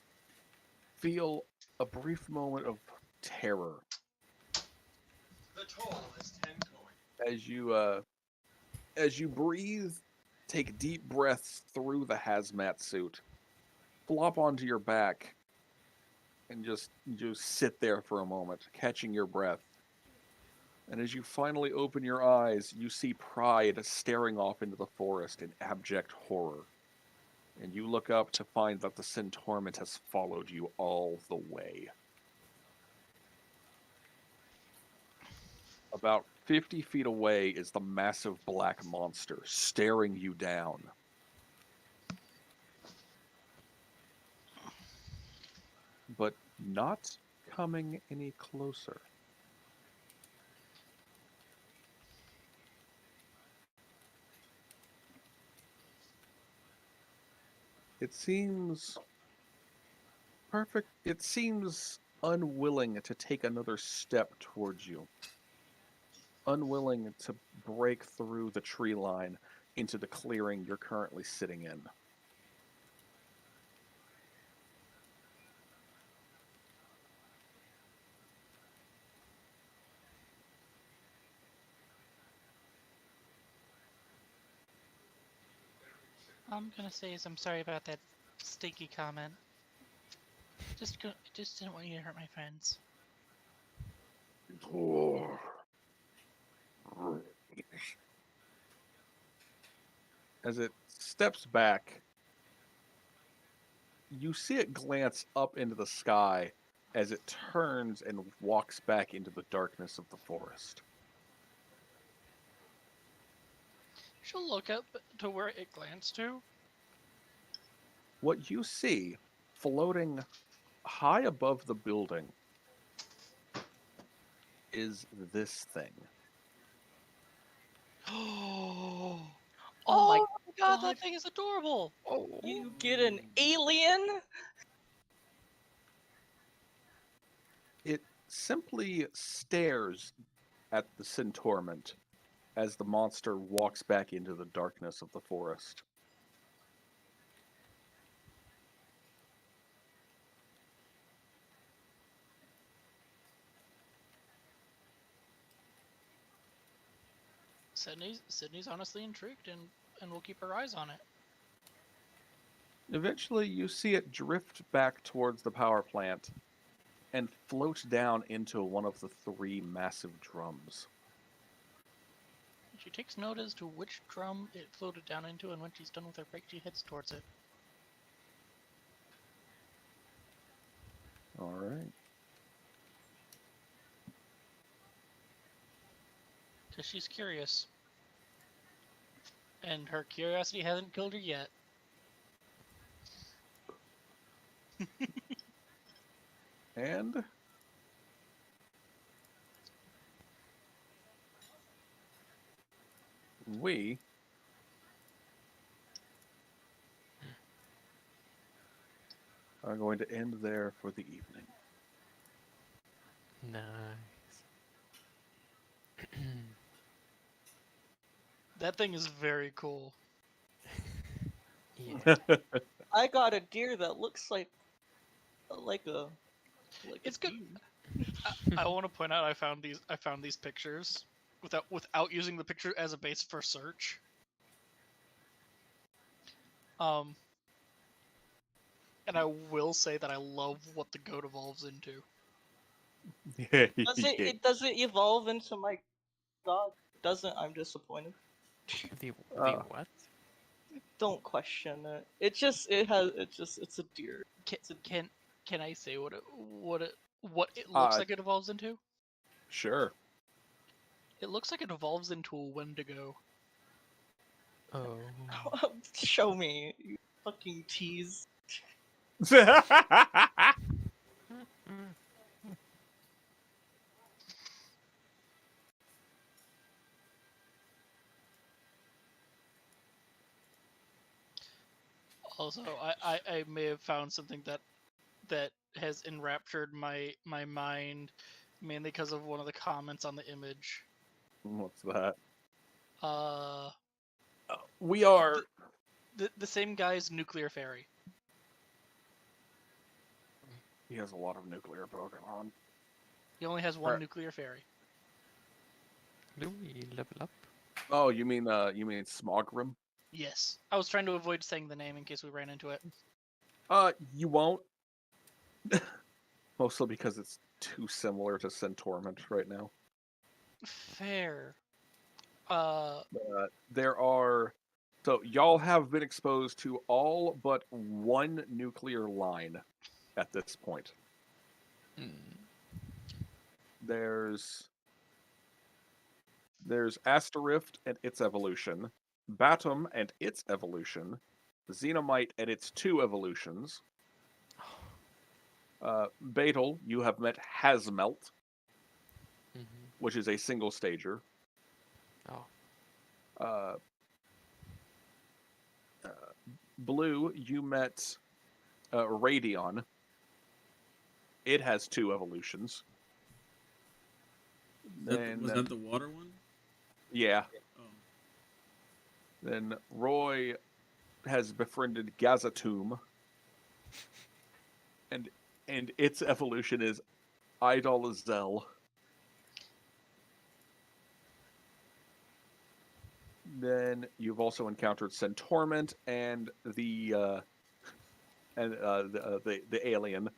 feel a brief moment of terror The toll is 10 coin. as you breathe, take deep breaths through the hazmat suit, flop onto your back, and just sit there for a moment, catching your breath. And as you finally open your eyes, you see Pride staring off into the forest in abject horror. And you look up to find that the Centaurment has followed you all the way. About 50 feet away is the massive black monster staring you down. But not coming any closer. It seems perfect. It seems unwilling to take another step towards you. Unwilling to break through the tree line into the clearing you're currently sitting in. All I'm gonna say is I'm sorry about that stinky comment. Just didn't want you to hurt my friends. As it steps back, you see it glance up into the sky as it turns and walks back into the darkness of the forest. She'll look up to where it glanced to. What you see floating high above the building is this thing. Oh Oh my my god, God. that thing is adorable! You get an alien? It simply stares at the Centorment as the monster walks back into the darkness of the forest. Sydney's honestly intrigued and will keep her eyes on it. Eventually, you see it drift back towards the power plant and float down into one of the 3 massive drums. She takes note as to which drum it floated down into, and when she's done with her break, she heads towards it. All right. Because she's curious. And her curiosity hasn't killed her yet. And we are going to end there for the evening. Nice. That thing is very cool. Yeah. I got a deer that looks like a. It's good. I want to point out I found these pictures without using the picture as a base for search. And I will say that I love what the goat evolves into. Does it evolve into my dog? Doesn't. I'm disappointed. The what? Don't question it. It's a deer. Can I say what it looks like it evolves into? Sure. It looks like it evolves into a Wendigo. Oh. Show me, you fucking tease. Also, I may have found something that has enraptured my mind, mainly because of one of the comments on the image. What's that? Uh, We are. the same guy's nuclear fairy. He has a lot of nuclear Pokemon. He only has one Alright. nuclear fairy. Do we level up? Oh, you mean Smogrim? Yes, I was trying to avoid saying the name in case we ran into it. You won't. Mostly because it's too similar to Centorment right now. Fair. There are. So, y'all have been exposed to all but one nuclear line at this point. There's Asterift and its evolution, Batum and its evolution, Xenomite and its 2 evolutions. Beetle, you have met Hazmelt, which is a single stager. Oh. Blue, you met Radion. It has 2 evolutions. Was that the water one? Yeah. Oh. Then Roy has befriended Gazatum. And its evolution is Idolazel. Then you've also encountered Centorment and the alien,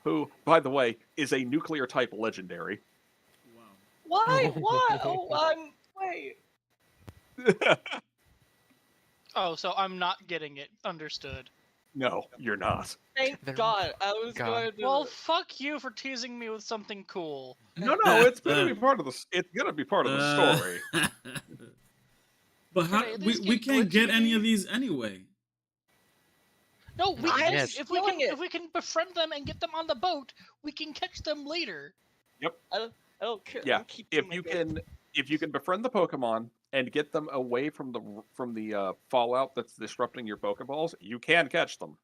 who, by the way, is a nuclear type legendary. Wow. Why? What? Oh, wait. Oh, so I'm not getting it. Understood. No, you're not. Thank They're- God. I was God. going to. Well, fuck you for teasing me with something cool. No, it's gonna be part of the. It's gonna be part of the story. But how Can I at we, least we get can't get any glitchy? of these anyway. No, we Not can. yet. If we can, Stealing it. if we can befriend them and get them on the boat, we can catch them later. I don't care. Yeah, I'm keeping if my you gift. can befriend the Pokemon and get them away from the fallout that's disrupting your Pokeballs, you can catch them.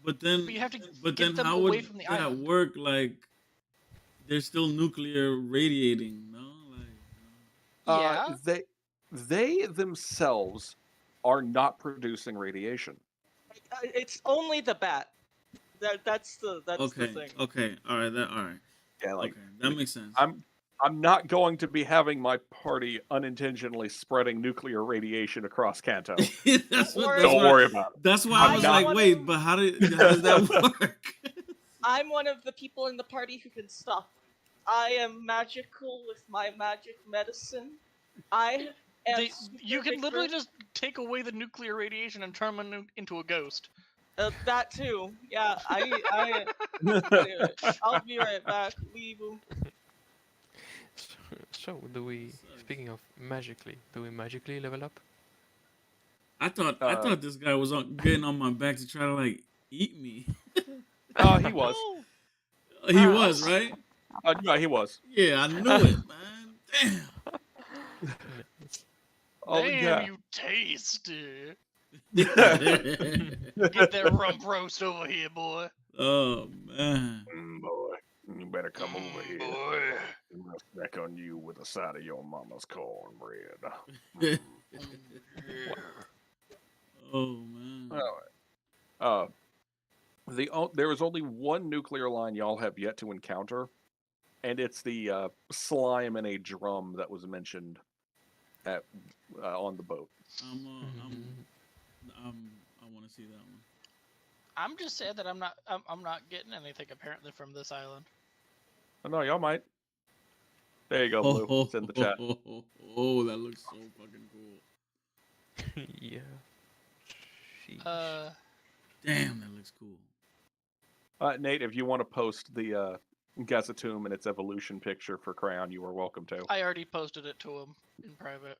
But then, But you have to but get then them how away would from the that island. work? Like, they're still nuclear radiating, no? Like, Yeah. They themselves are not producing radiation. It's only the bat. That's the okay, thing. okay, all right, all right, Yeah, like okay, that makes sense. I'm not going to be having my party unintentionally spreading nuclear radiation across Kanto. That's what. Don't That's Don't what. worry about it. That's why I I'm was not- like, wanna- wait, but how does that work? I'm one of the people in the party who can stop. I am magical with my magic medicine. I am. You super can literally vigorous. just take away the nuclear radiation and turn them into a ghost. That too. Yeah, I'll be right back. Weeboo. So, do we? Speaking of magically, do we magically level up? I thought this guy was getting on my back to try to like eat me. He was. No! He was, right? No, he was. Yeah, I knew it, man. Damn. Oh Damn, yeah. you tasty. oh Get that rump roast over here, boy. man. Boy, you better come over here. Boy. I'm gonna snack on you with a side of your mama's cornbread. Oh man. All right. There is only one nuclear line y'all have yet to encounter, and it's the slime in a drum that was mentioned at on the boat. I want to see that one. I'm just sad that I'm not getting anything apparently from this island. Oh no, y'all might. There you go, Blue. It's in the chat. Oh, that looks so fucking cool. Yeah. Sheesh. Damn, that looks cool. Nate, if you want to post the Gazatum and its evolution picture for Crayon, you are welcome to. I already posted it to him in private.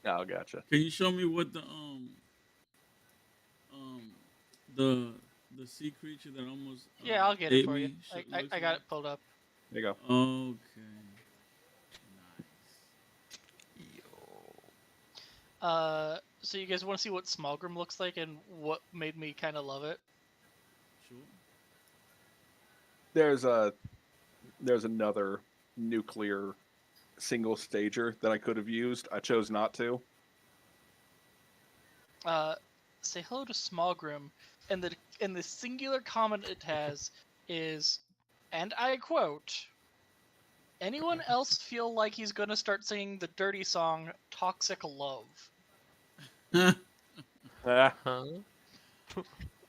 Oh, gotcha. Can you show me what the sea creature that almost Yeah, I'll get it ate for you. me I looks got like? it pulled up. There you go. Okay. Nice. So you guys want to see what Smallgrim looks like and what made me kind of love it? Sure. There's another nuclear single stager that I could have used. I chose not to. Say hello to Smallgrim, and the singular comment it has is, and I quote, "Anyone else feel like he's gonna start singing the dirty song Toxic Love?" Ah, Huh?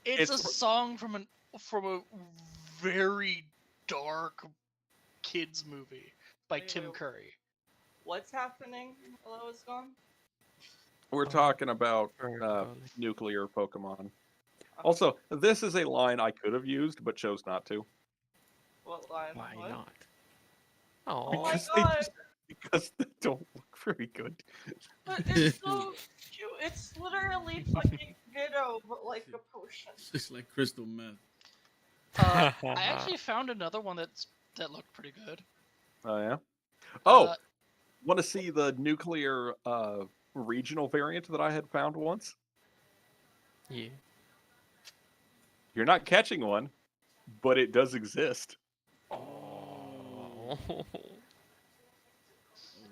It's a It's- song from a very dark kids movie by Tim Ew. Curry. What's happening while I was gone? we're talking about Very probably. nuclear Pokemon. Also, this is a line I could have used but chose not to. What line? Why What? not? Oh Oh, my Because god! because they don't look very good. But it's so cute. It's literally fucking Ditto, but like a potion. It's like crystal meth. I actually found another one that looked pretty good. Oh yeah. Oh, Uh, want to see the nuclear regional variant that I had found once? yeah. You're not catching one, but it does exist. Oh. Oh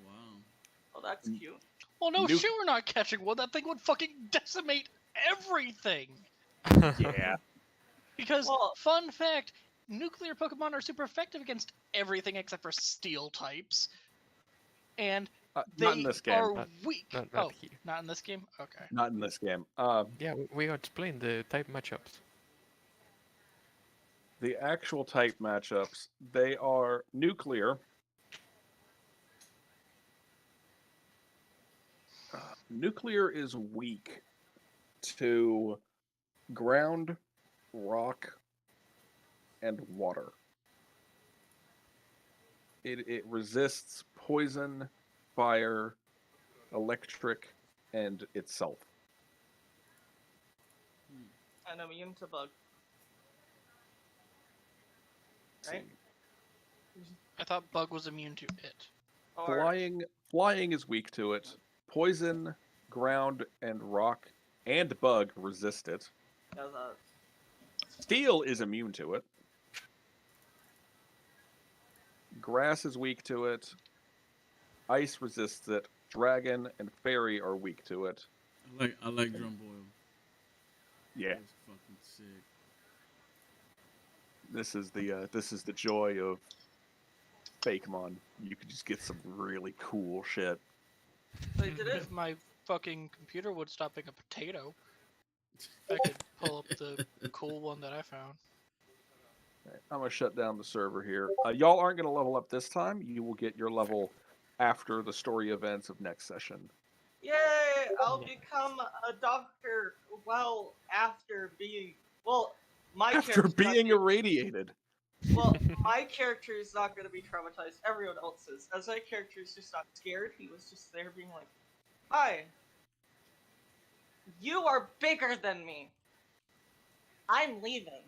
wow. Oh, that's cute. Well, no Nuke- shit, we're not catching one. That thing would fucking decimate everything. Yeah. Because, Well- fun fact, nuclear Pokemon are super effective against everything except for steel types. And they Not in this game. are Not- weak. not oh, here. not in this game? Okay. Not in this game. Yeah, we explained the type matchups. The actual type matchups, they are nuclear. Nuclear is weak to ground, rock, and water. It resists poison, fire, electric, and itself. And immune to bug. Let's Right? see. I thought Bug was immune to it. Or Flying is weak to it. Poison, ground, and rock and bug resist it. yeah, Steel is immune to it. Grass is weak to it. Ice resists it. Dragon and fairy are weak to it. I like drum boil. Yeah, That's fucking sick. this is the joy of Fakemon. You could just get some really cool shit. they did it. If my fucking computer would stop being a potato, I could pull up the cool one that I found. Right, I'm gonna shut down the server here. Y'all aren't gonna level up this time. You will get your level after the story events of next session. Yay! I'll become a doctor well after being my After character's not being gonna- irradiated. Well, my character is not going to be traumatized. Everyone else is. As my character is just not scared, he was just there being like, "Hi, you are bigger than me. I'm leaving."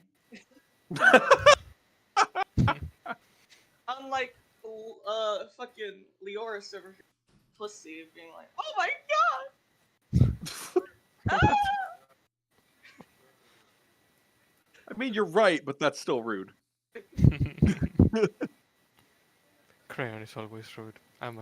Unlike fucking Leoris over here, pussy, being like, "Oh my god!" Ah! I mean, you're right, but that's still rude. Crayon is always rude. I'm a